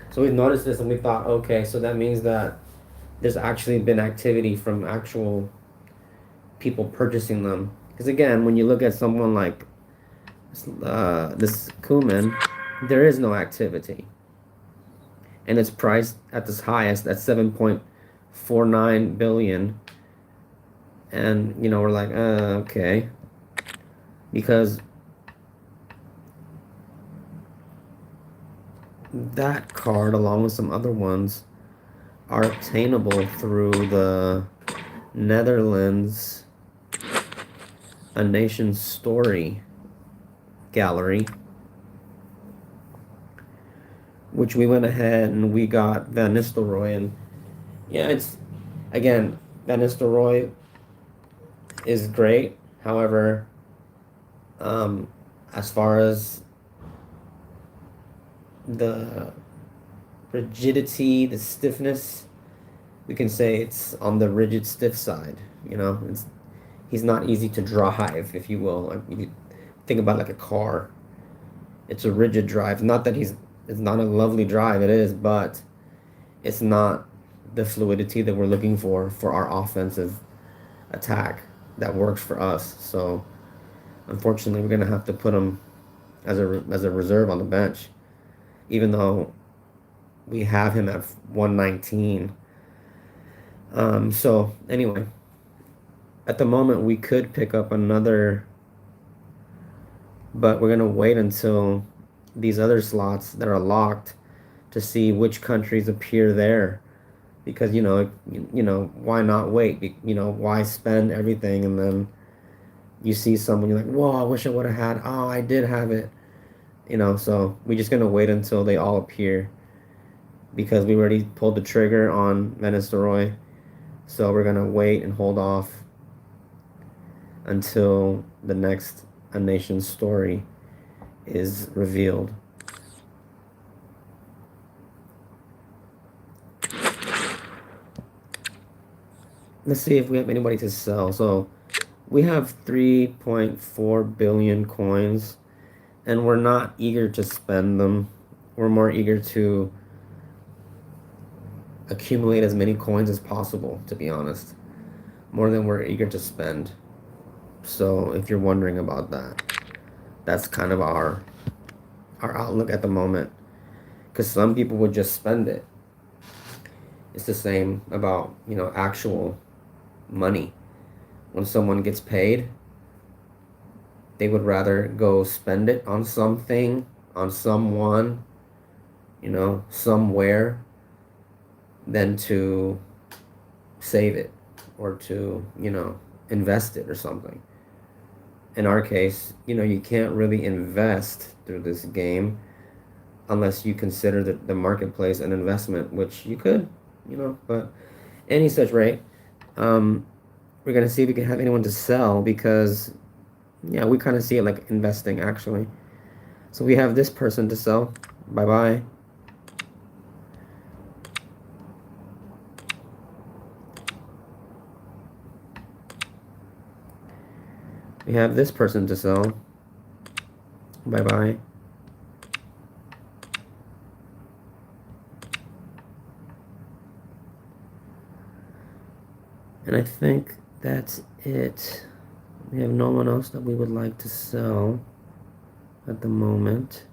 So we noticed this and we thought, okay, so that means that there's actually been activity from actual people purchasing them. Because again, when you look at someone like this Kuman, there is no activity. And it's priced at this highest at 7.49 billion. And, we're like, okay. Because that card, along with some other ones, are obtainable through the Netherlands A Nation Story gallery, which we went ahead and we got Van Nistelrooy. And yeah, again, Van Nistelrooy is great. However, as far as the rigidity, the stiffness, we can say it's on the rigid, stiff side. He's not easy to drive, if you will. Like, you think about like a car. It's a rigid drive. Not that it's not a lovely drive. It is, but it's not the fluidity that we're looking for our offensive attack that works for us. So, unfortunately, we're gonna have to put him as a reserve on the bench, even though we have him at 119. So anyway, at the moment we could pick up another, but we're gonna wait until these other slots that are locked to see which countries appear there, because why not wait? Why spend everything and then you see someone, you're like, whoa, I wish I would have had. Oh, I did have it. So we're just gonna wait until they all appear, because we already pulled the trigger on Van Nistelrooy. So we're gonna wait and hold off until the next A Nation Story is revealed. Let's see if we have anybody to sell. So we have 3.4 billion coins, and we're not eager to spend them. We're more eager to accumulate as many coins as possible, to be honest, more than we're eager to spend. So if you're wondering about that, that's kind of our outlook at the moment, because some people would just spend it. It's the same about actual money. when someone gets paid, they would rather go spend it on something, on someone, somewhere, than to save it or to, invest it or something. In our case, you can't really invest through this game unless you consider the marketplace an investment, which you could, but any such rate, um, we're going to see if we can have anyone to sell because, yeah, we kind of see it like investing actually. So we have this person to sell. Bye-bye. We have this person to sell. Bye-bye. And I think that's it. We have no one else that we would like to sell at the moment.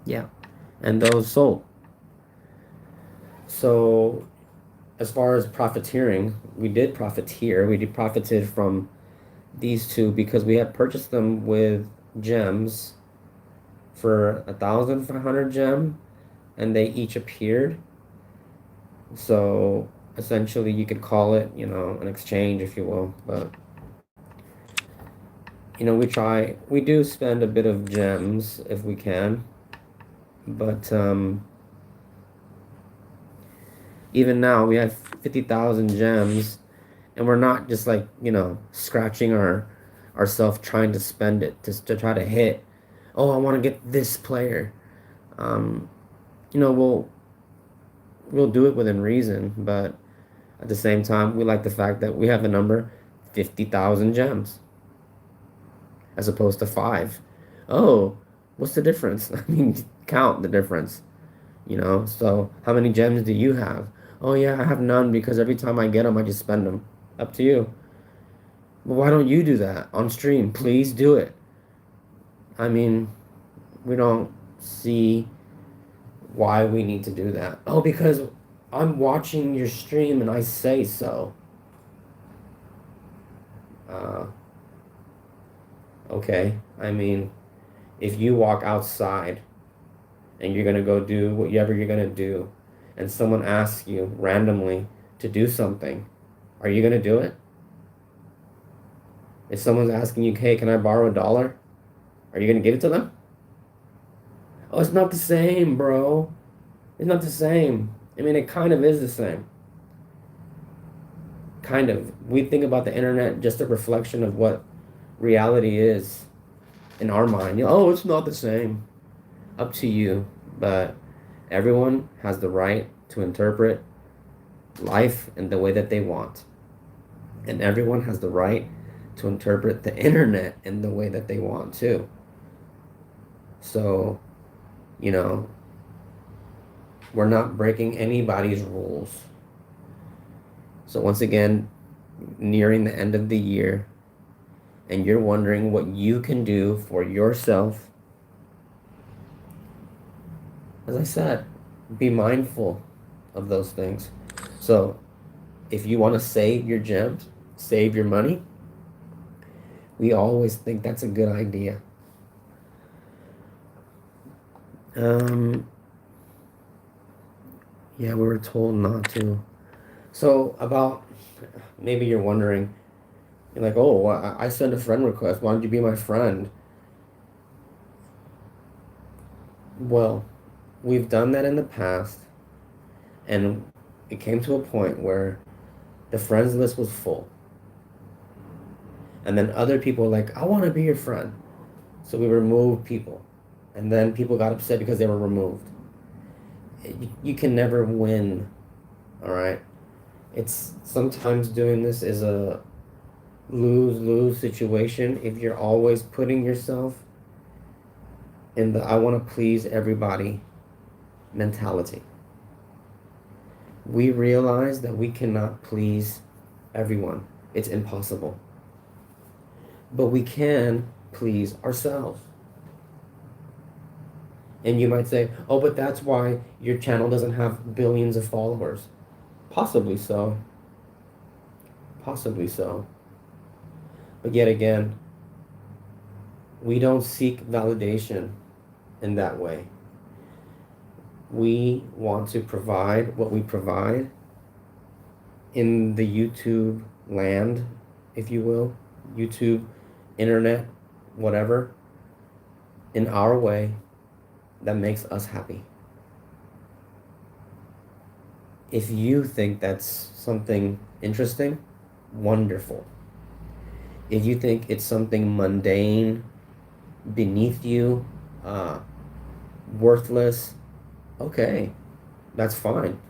Yeah, and those sold. So as far as profiteering, we did profiteer. We did profited from these two because we had purchased them with gems for 1,500 gem, and they each appeared. So essentially, you could call it, an exchange, if you will. But we do spend a bit of gems if we can, but even now we have 50,000 gems, and we're not just like scratching ourselves trying to spend it to try to hit. Oh, I want to get this player. Um, we'll do it within reason, but at the same time, we like the fact that we have the number 50,000 gems as opposed to 5. Oh, what's the difference? I mean, count the difference, So how many gems do you have? Oh, yeah, I have none because every time I get them, I just spend them. Up to you. Well, why don't you do that on stream? Please do it. I mean, we don't see why we need to do that. Oh, because I'm watching your stream and I say so. Uh, okay. I mean, if you walk outside and you're gonna go do whatever you're gonna do, and someone asks you randomly to do something, are you gonna do it? If someone's asking you, hey, can I borrow $1? Are you gonna give it to them? Oh, it's not the same, bro. It's not the same. I mean, it kind of is the same. Kind of. We think about the internet just a reflection of what reality is in our mind. Oh, it's not the same. Up to you. But everyone has the right to interpret life in the way that they want. And everyone has the right to interpret the internet in the way that they want too. So, we're not breaking anybody's rules. So once again, nearing the end of the year, and you're wondering what you can do for yourself, as I said, be mindful of those things. So if you want to save your gems, save your money, we always think that's a good idea. Yeah, we were told not to. So maybe you're wondering, you're like, oh, I sent a friend request. Why don't you be my friend? Well, we've done that in the past, and it came to a point where the friends list was full. And then other people were like, I want to be your friend. So we removed people. And then people got upset because they were removed. You can never win, all right? It's sometimes doing this is a lose-lose situation if you're always putting yourself in the I want to please everybody mentality. We realize that we cannot please everyone. It's impossible. But we can please ourselves. And you might say, oh, but that's why your channel doesn't have billions of followers. Possibly so. Possibly so. But yet again, we don't seek validation in that way. We want to provide what we provide in the YouTube land, if you will, YouTube, internet, whatever, in our way that makes us happy. If you think that's something interesting, wonderful. If you think it's something mundane, beneath you, uh, worthless, okay, that's fine.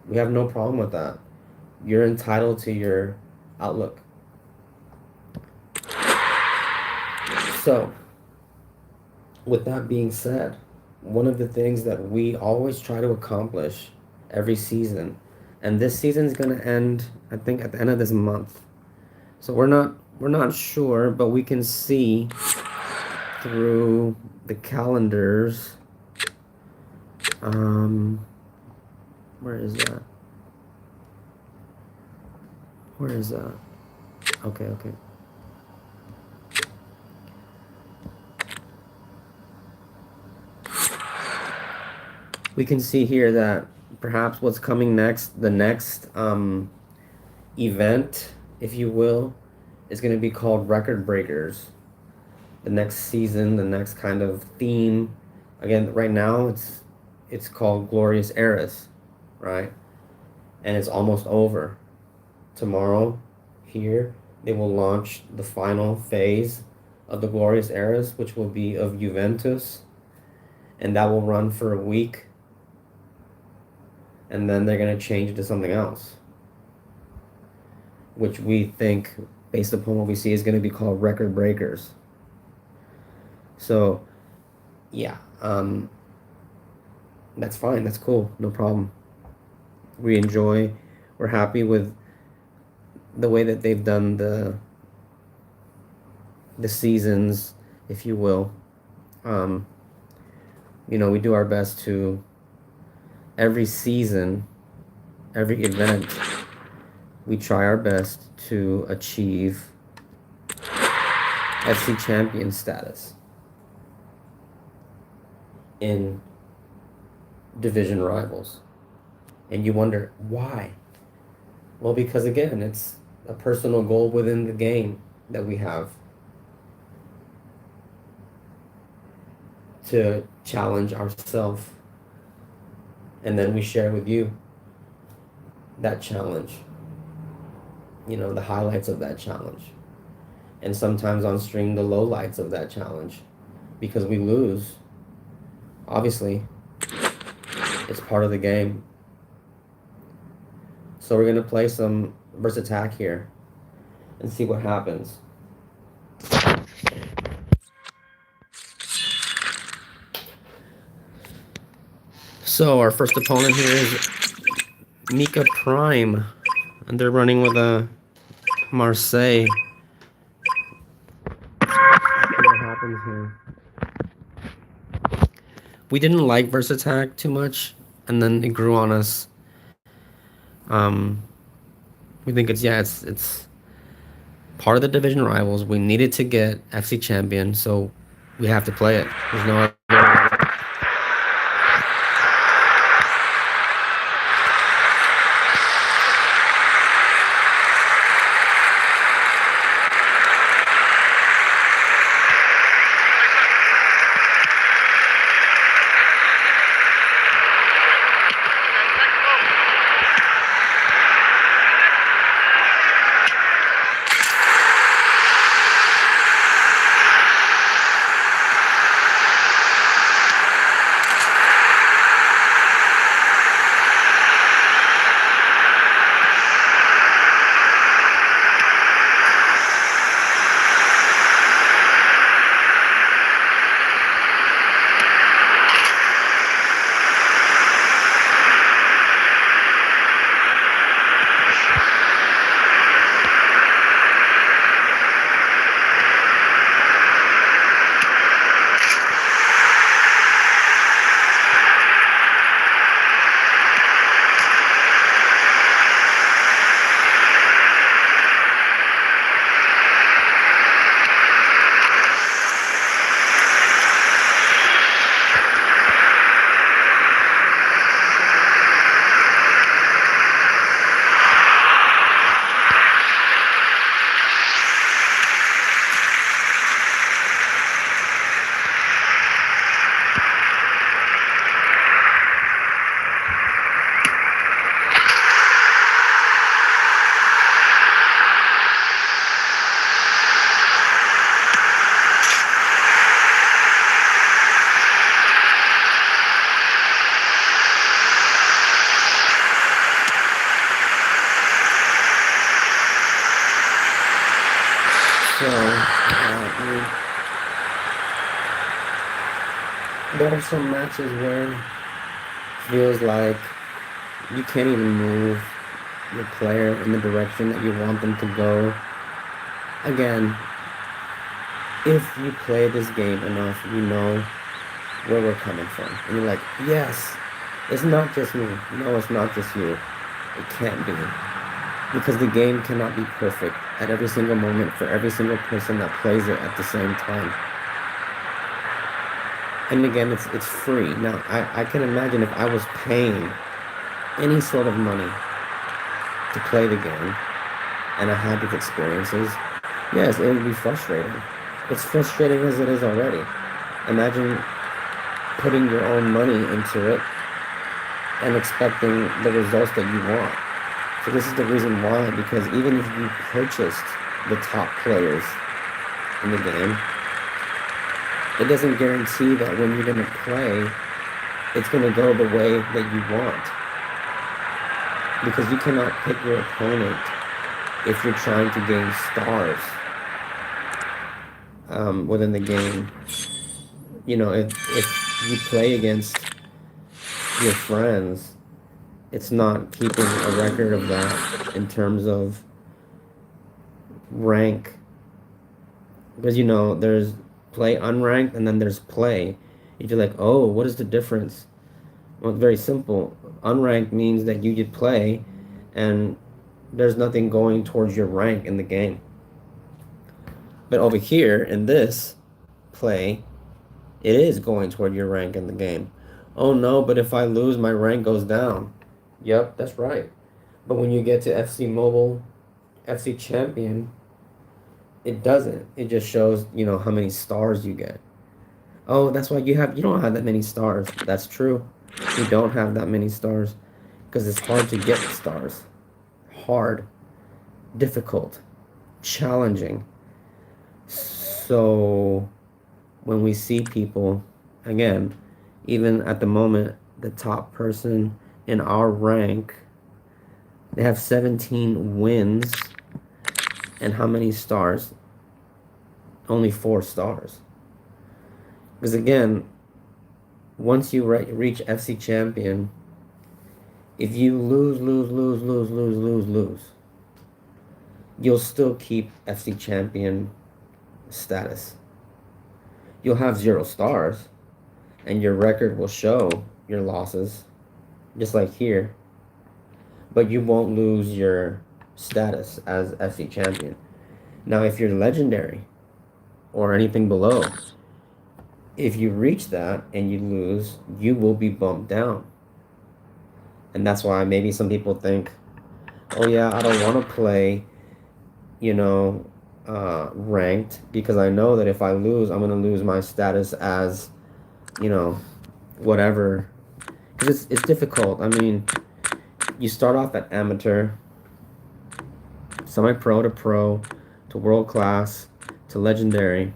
We have no problem with that. You're entitled to your outlook. So, with that being said, one of the things that we always try to accomplish every season, and this season is going to end, I think, at the end of this month. So we're not sure, but we can see through the calendars. Where is that? Where is that? Okay, okay. We can see here that perhaps what's coming next, the next event, if you will, is going to be called Record Breakers. The next season, the next kind of theme. Again, right now it's called Glorious Eras, right? And it's almost over. Tomorrow, here, they will launch the final phase of the Glorious Eras, which will be of Juventus, and that will run for a week, and then they're going to change it to something else, which we think, based upon what we see, is going to be called Record Breakers. So, yeah, that's fine. That's cool. No problem. We're happy with the way that they've done the seasons, if you will. We do our best to, every season, every event, we try our best to achieve FC champion status in division rivals. And you wonder why? Well, because again, it's a personal goal within the game that we have to challenge ourselves. And then we share with you that challenge, the highlights of that challenge. And sometimes on stream, the lowlights of that challenge. Because we lose, obviously, it's part of the game. So we're going to play some versus attack here and see what happens. So our first opponent here is Mika Prime, and they're running with a Marseille. Let's see what happens here. We didn't like versus attack too much, and then it grew on us. We think it's part of the division rivals. We needed to get FC champion, so we have to play it. There's no other way. So, there are some matches where it feels like you can't even move your player in the direction that you want them to go. Again, if you play this game enough, you know where we're coming from. And you're like, yes, it's not just me. No, it's not just you. It can't be. Because the game cannot be perfect at every single moment for every single person that plays it at the same time. And again, it's free. Now, I can imagine if I was paying any sort of money to play the game and I had these experiences, yes, it would be frustrating. It's frustrating as it is already. Imagine putting your own money into it and expecting the results that you want. So this is the reason why, because even if you purchased the top players in the game, it doesn't guarantee that when you're going to play, it's going to go the way that you want. Because you cannot pick your opponent if you're trying to gain stars within the game. You know, if you play against your friends, it's not keeping a record of that in terms of rank. Because, you know, there's play unranked and then there's play. If you're like, oh, what is the difference? Well, it's very simple. Unranked means that you did play and there's nothing going towards your rank in the game. But over here in this play, it is going toward your rank in the game. Oh no, but if I lose, my rank goes down. Yep, that's right. But when you get to FC Mobile, FC Champion, it doesn't. It just shows, you know, how many stars you get. Oh, that's why you don't have that many stars. That's true. You don't have that many stars because it's hard to get stars. Hard, difficult, challenging. So when we see people, again, even at the moment, the top person in our rank, they have 17 wins. And how many stars? Only 4 stars. Because again, once you reach FC Champion, if you lose, you'll still keep FC Champion status. You'll have 0 stars, and your record will show your losses, just like here. But you won't lose your status as FC Champion. Now, if you're legendary or anything below, if you reach that and you lose, you will be bumped down. And that's why maybe some people think, oh yeah, I don't want to play, you know, ranked, because I know that if I lose, I'm going to lose my status as, you know, whatever. Because it's difficult. I mean, you start off at amateur, semi-pro to pro, to world class, to legendary,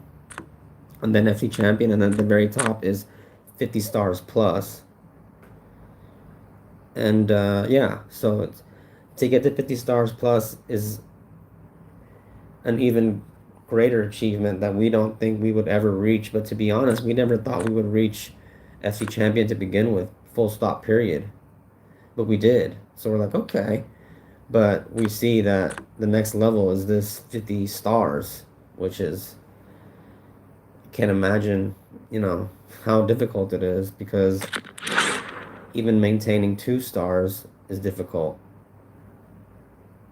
and then FC Champion, and then the very top is 50 stars plus. And yeah, so to get to 50 stars plus is an even greater achievement that we don't think we would ever reach. But to be honest, we never thought we would reach FC Champion to begin with, full stop, period. But we did. So we're like, okay. But we see that the next level is this 50 stars, which is, I can't imagine, you know, how difficult it is, because even maintaining 2 stars is difficult.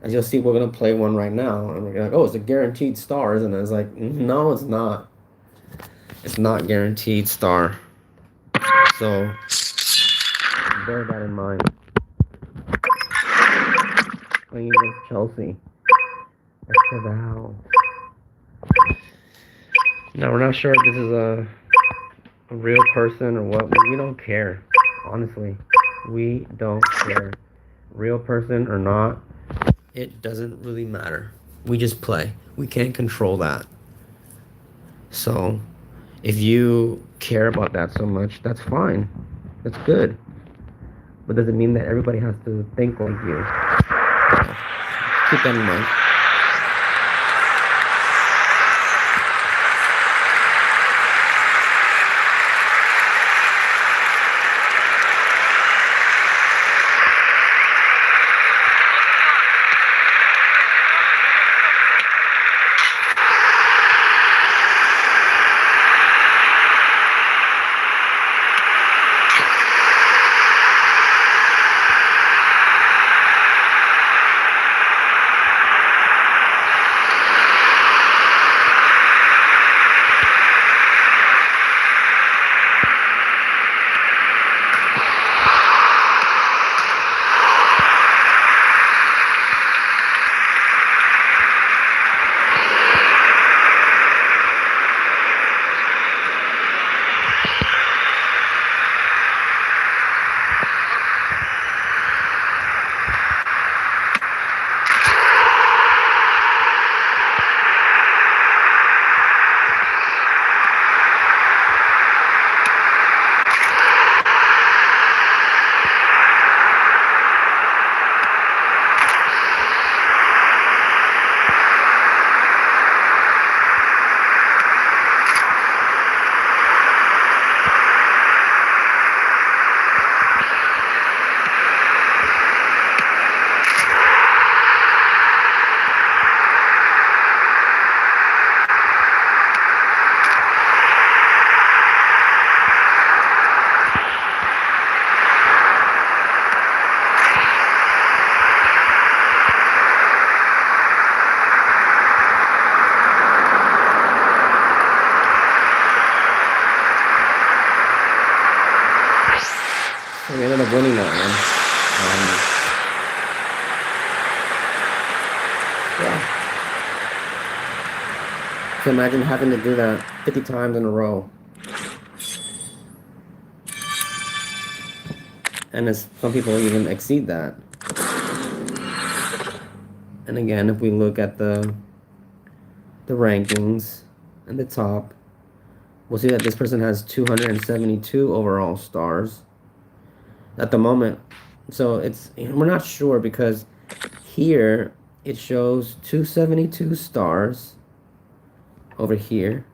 As you'll see, we're going to play one right now, and we're like, oh, it's a guaranteed star, isn't it? It's like, no, it's not. It's not guaranteed star. So bear that in mind. Playing against Chelsea. Val. Now, we're not sure if this is a real person or what. We don't care. Honestly, we don't care. Real person or not, it doesn't really matter. We just play. We can't control that. So, if you care about that so much, that's fine. That's good. But does it mean that everybody has to think like you? Keep that in mind. we ended up winning that one. Yeah. So imagine having to do that 50 times in a row. And as some people even exceed that. And again, if we look at the rankings and the top, we'll see that this person has 272 overall stars at the moment. So it's we're not sure because here it shows 272 stars over here.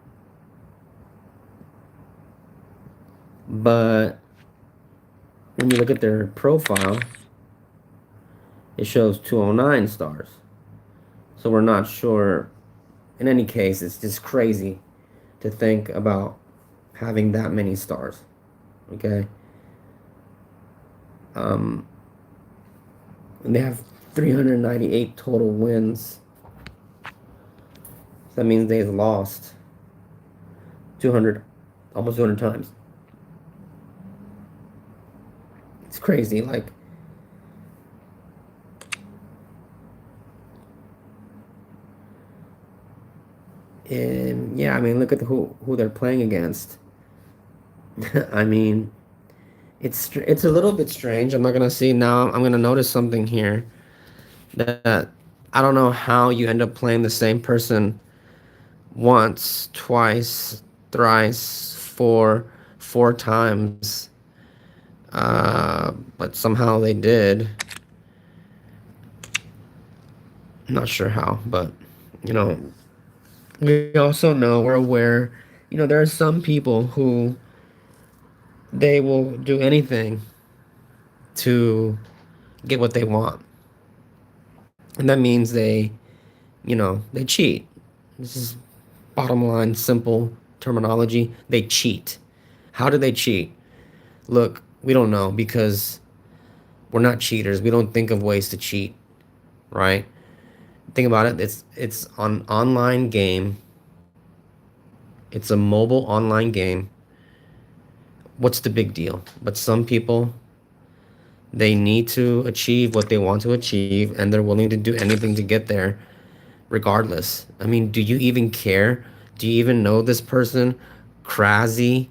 But when you look at their profile, it shows 209 stars. So we're not sure. In any case, it's just crazy to think about having that many stars. Okay. And they have 398 total wins. So that means they've lost 200, almost 200 times. It's crazy. Like, and yeah, I mean, look at who they're playing against. I mean, it's a little bit strange. I'm not gonna see now. I'm gonna notice something here that I don't know how you end up playing the same person once, twice, thrice, four times. But somehow they did. I'm not sure how, but you know, we also know, we're aware, there are some people who they will do anything to get what they want. And that means they cheat. This is bottom line, simple terminology. They cheat. How do they cheat? Look, we don't know because we're not cheaters. We don't think of ways to cheat, right? Think about it. It's an online game. It's a mobile online game. What's the big deal? But some people, they need to achieve what they want to achieve, and they're willing to do anything to get there, regardless. I mean, do you even care? Do you even know this person? Crazy,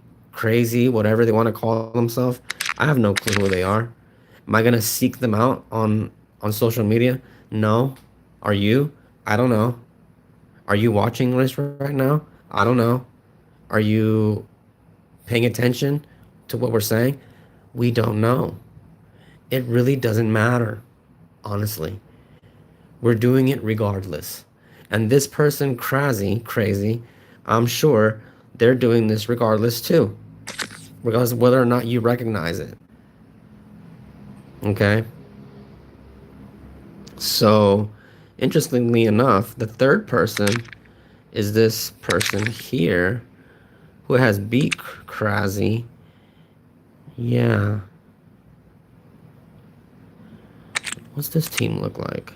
whatever they want to call themselves. I have no clue who they are. Am I gonna seek them out on social media? No. Are you? I don't know. Are you watching this right now? I don't know. Are you paying attention to what we're saying? We don't know. It really doesn't matter, honestly. We're doing it regardless. And this person, crazy, I'm sure they're doing this regardless too, regardless of whether or not you recognize it. Okay? So, interestingly enough, the third person is this person here who has beat Crazy. Yeah. What's this team look like?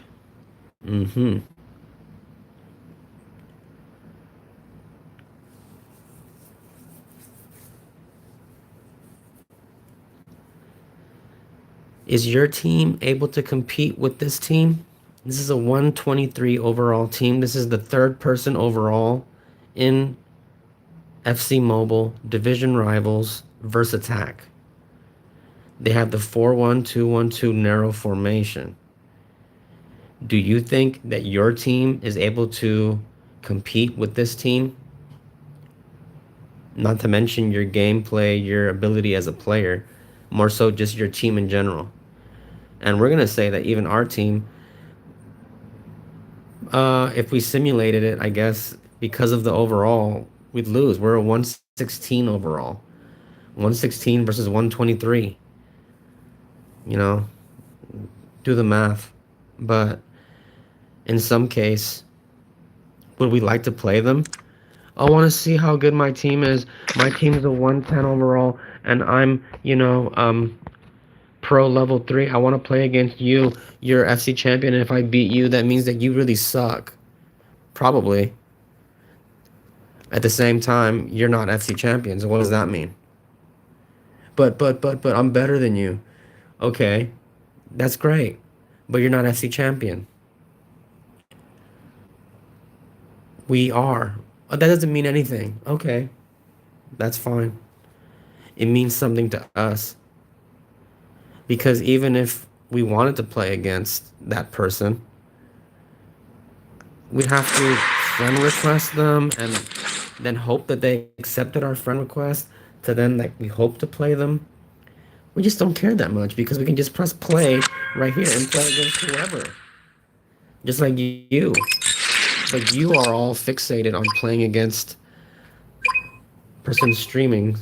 Is your team able to compete with this team? This is a 123 overall team. This is the third person overall in FC Mobile Division Rivals versus Attack. They have the 4-1-2-1-2 narrow formation. Do you think that your team is able to compete with this team? Not to mention your gameplay, your ability as a player, more so just your team in general. And we're going to say that even our team, if we simulated it, I guess, because of the overall, we'd lose. We're a 116 overall. 116 versus 123. Do the math. But in some case, would we like to play them? I want to see how good my team is. My team is a 110 overall, and I'm, pro level 3. I want to play against you. You're FC champion, and if I beat you, that means that you really suck. Probably. At the same time, you're not FC champion, so what does that mean? But I'm better than you. Okay, that's great, but you're not FC champion. We are. That doesn't mean anything. Okay, that's fine. It means something to us because even if we wanted to play against that person, we'd have to friend request them and then hope that they accepted our friend request to then like we hope to play them. We just don't care that much because we can just press play right here and play against whoever. Just like you. But you are all fixated on playing against person streaming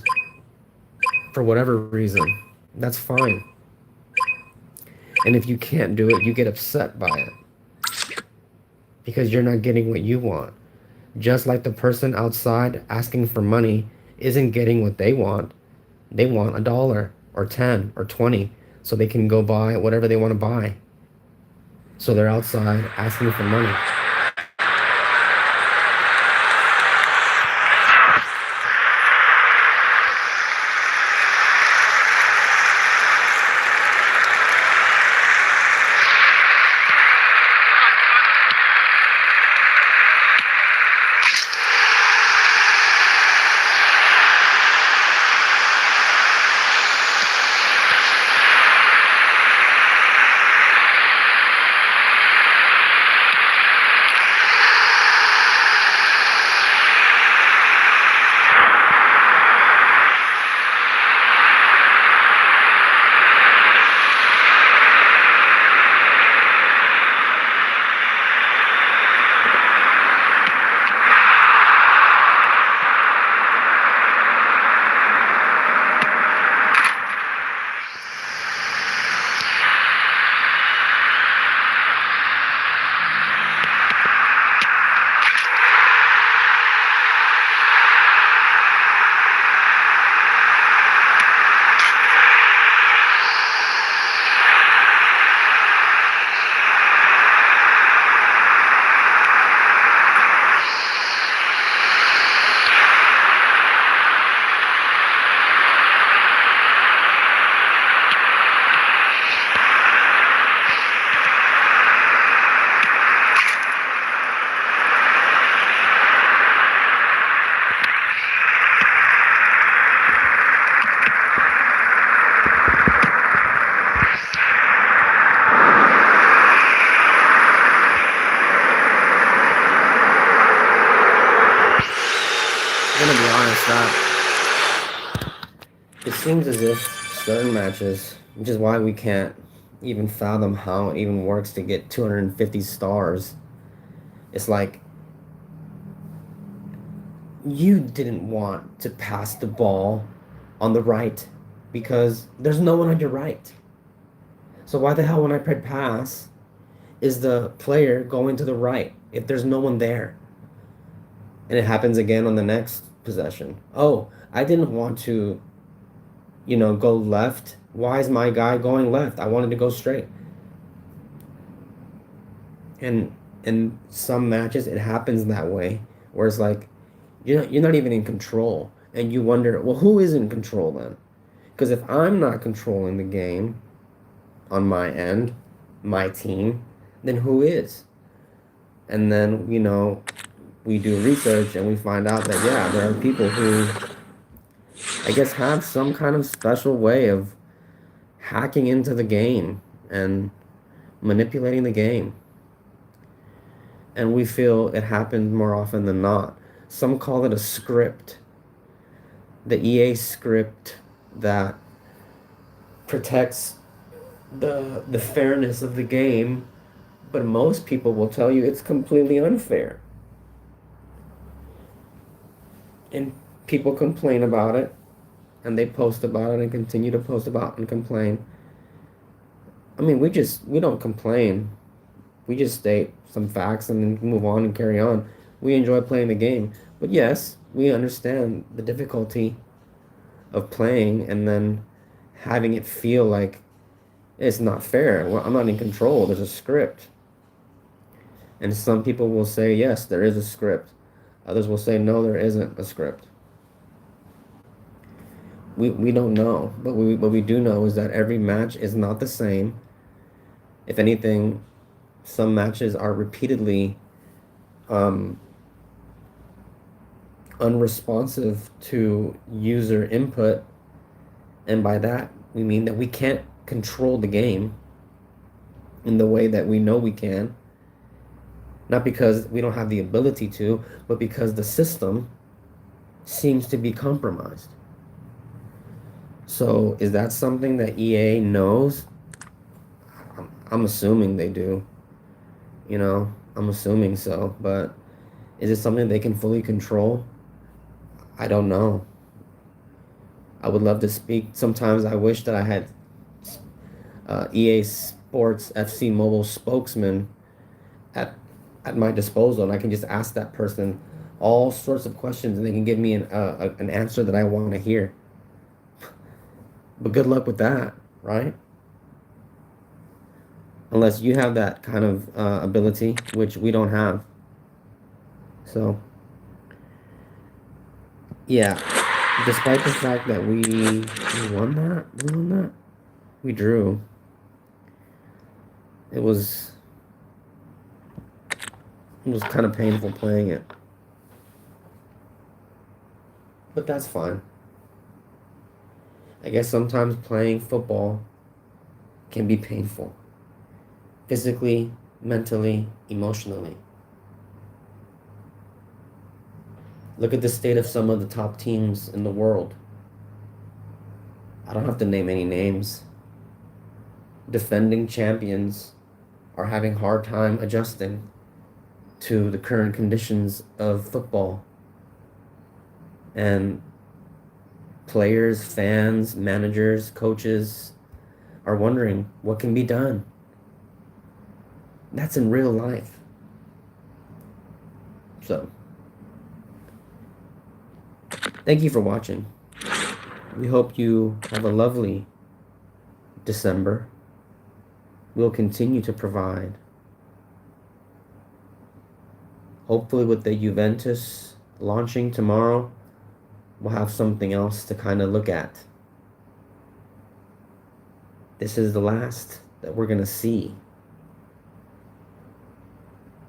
for whatever reason. That's fine. And if you can't do it, you get upset by it because you're not getting what you want. Just like the person outside asking for money isn't getting what they want. They want $1 or 10 or 20 so they can go buy whatever they want to buy. So they're outside asking for money. I'm gonna be honest that it seems as if certain matches, which is why we can't even fathom how it even works to get 250 stars. It's like you didn't want to pass the ball on the right because there's no one on your right. So why the hell when I press pass is the player going to the right if there's no one there? And it happens again on the next possession. Oh, I didn't want to, go left. Why is my guy going left? I wanted to go straight. And in some matches, it happens that way, where it's like you're not even in control, and you wonder, well, who is in control then? Because if I'm not controlling the game on my end, my team, then who is? And then we do research and we find out that yeah, there are people who I guess have some kind of special way of hacking into the game and manipulating the game. And we feel it happens more often than not. Some call it a script. The EA script that protects the fairness of the game, but most people will tell you it's completely unfair. And people complain about it, and they post about it and continue to post about and complain. I mean, we don't complain. We just state some facts and then move on and carry on. We enjoy playing the game. But yes, we understand the difficulty of playing and then having it feel like it's not fair. Well, I'm not in control. There's a script. And some people will say, yes, there is a script. Others will say, no, there isn't a script. we don't know, but what we do know is that every match is not the same. If anything, some matches are repeatedly um, unresponsive to user input, and by that we mean that we can't control the game in the way that we know we can. Not because we don't have the ability to, but because the system seems to be compromised. So is that something that EA knows? I'm assuming they do. I'm assuming so, but is it something they can fully control? I don't know. I would love to speak. Sometimes I wish that I had EA Sports FC Mobile spokesman at my disposal, and I can just ask that person all sorts of questions, and they can give me an answer that I want to hear. But good luck with that, right? Unless you have that kind of ability, which we don't have. So, yeah, despite the fact that we won that, we drew. It was kind of painful playing it, but that's fine. I guess sometimes playing football can be painful, physically, mentally, emotionally. Look at the state of some of the top teams in the world. I don't have to name any names. Defending champions are having a hard time adjusting to the current conditions of football. And players, fans, managers, coaches are wondering what can be done. That's in real life. So, thank you for watching. We hope you have a lovely December. We'll continue to provide. Hopefully with the Juventus launching tomorrow, we'll have something else to kind of look at. This is the last that we're going to see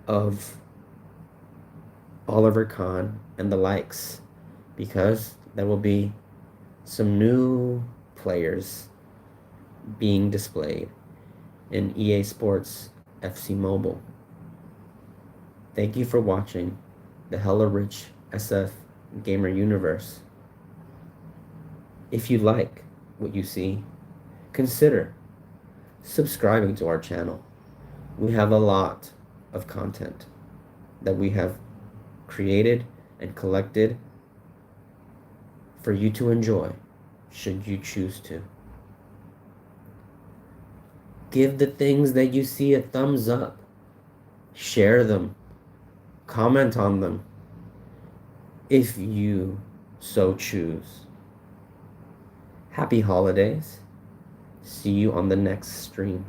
of Oliver Kahn and the likes, because there will be some new players being displayed in EA Sports FC Mobile. Thank you for watching the HELLARICHSF Gamer Universe. If you like what you see, consider subscribing to our channel. We have a lot of content that we have created and collected for you to enjoy, should you choose to. Give the things that you see a thumbs up. Share them. Comment on them if you so choose. Happy holidays. See you on the next stream.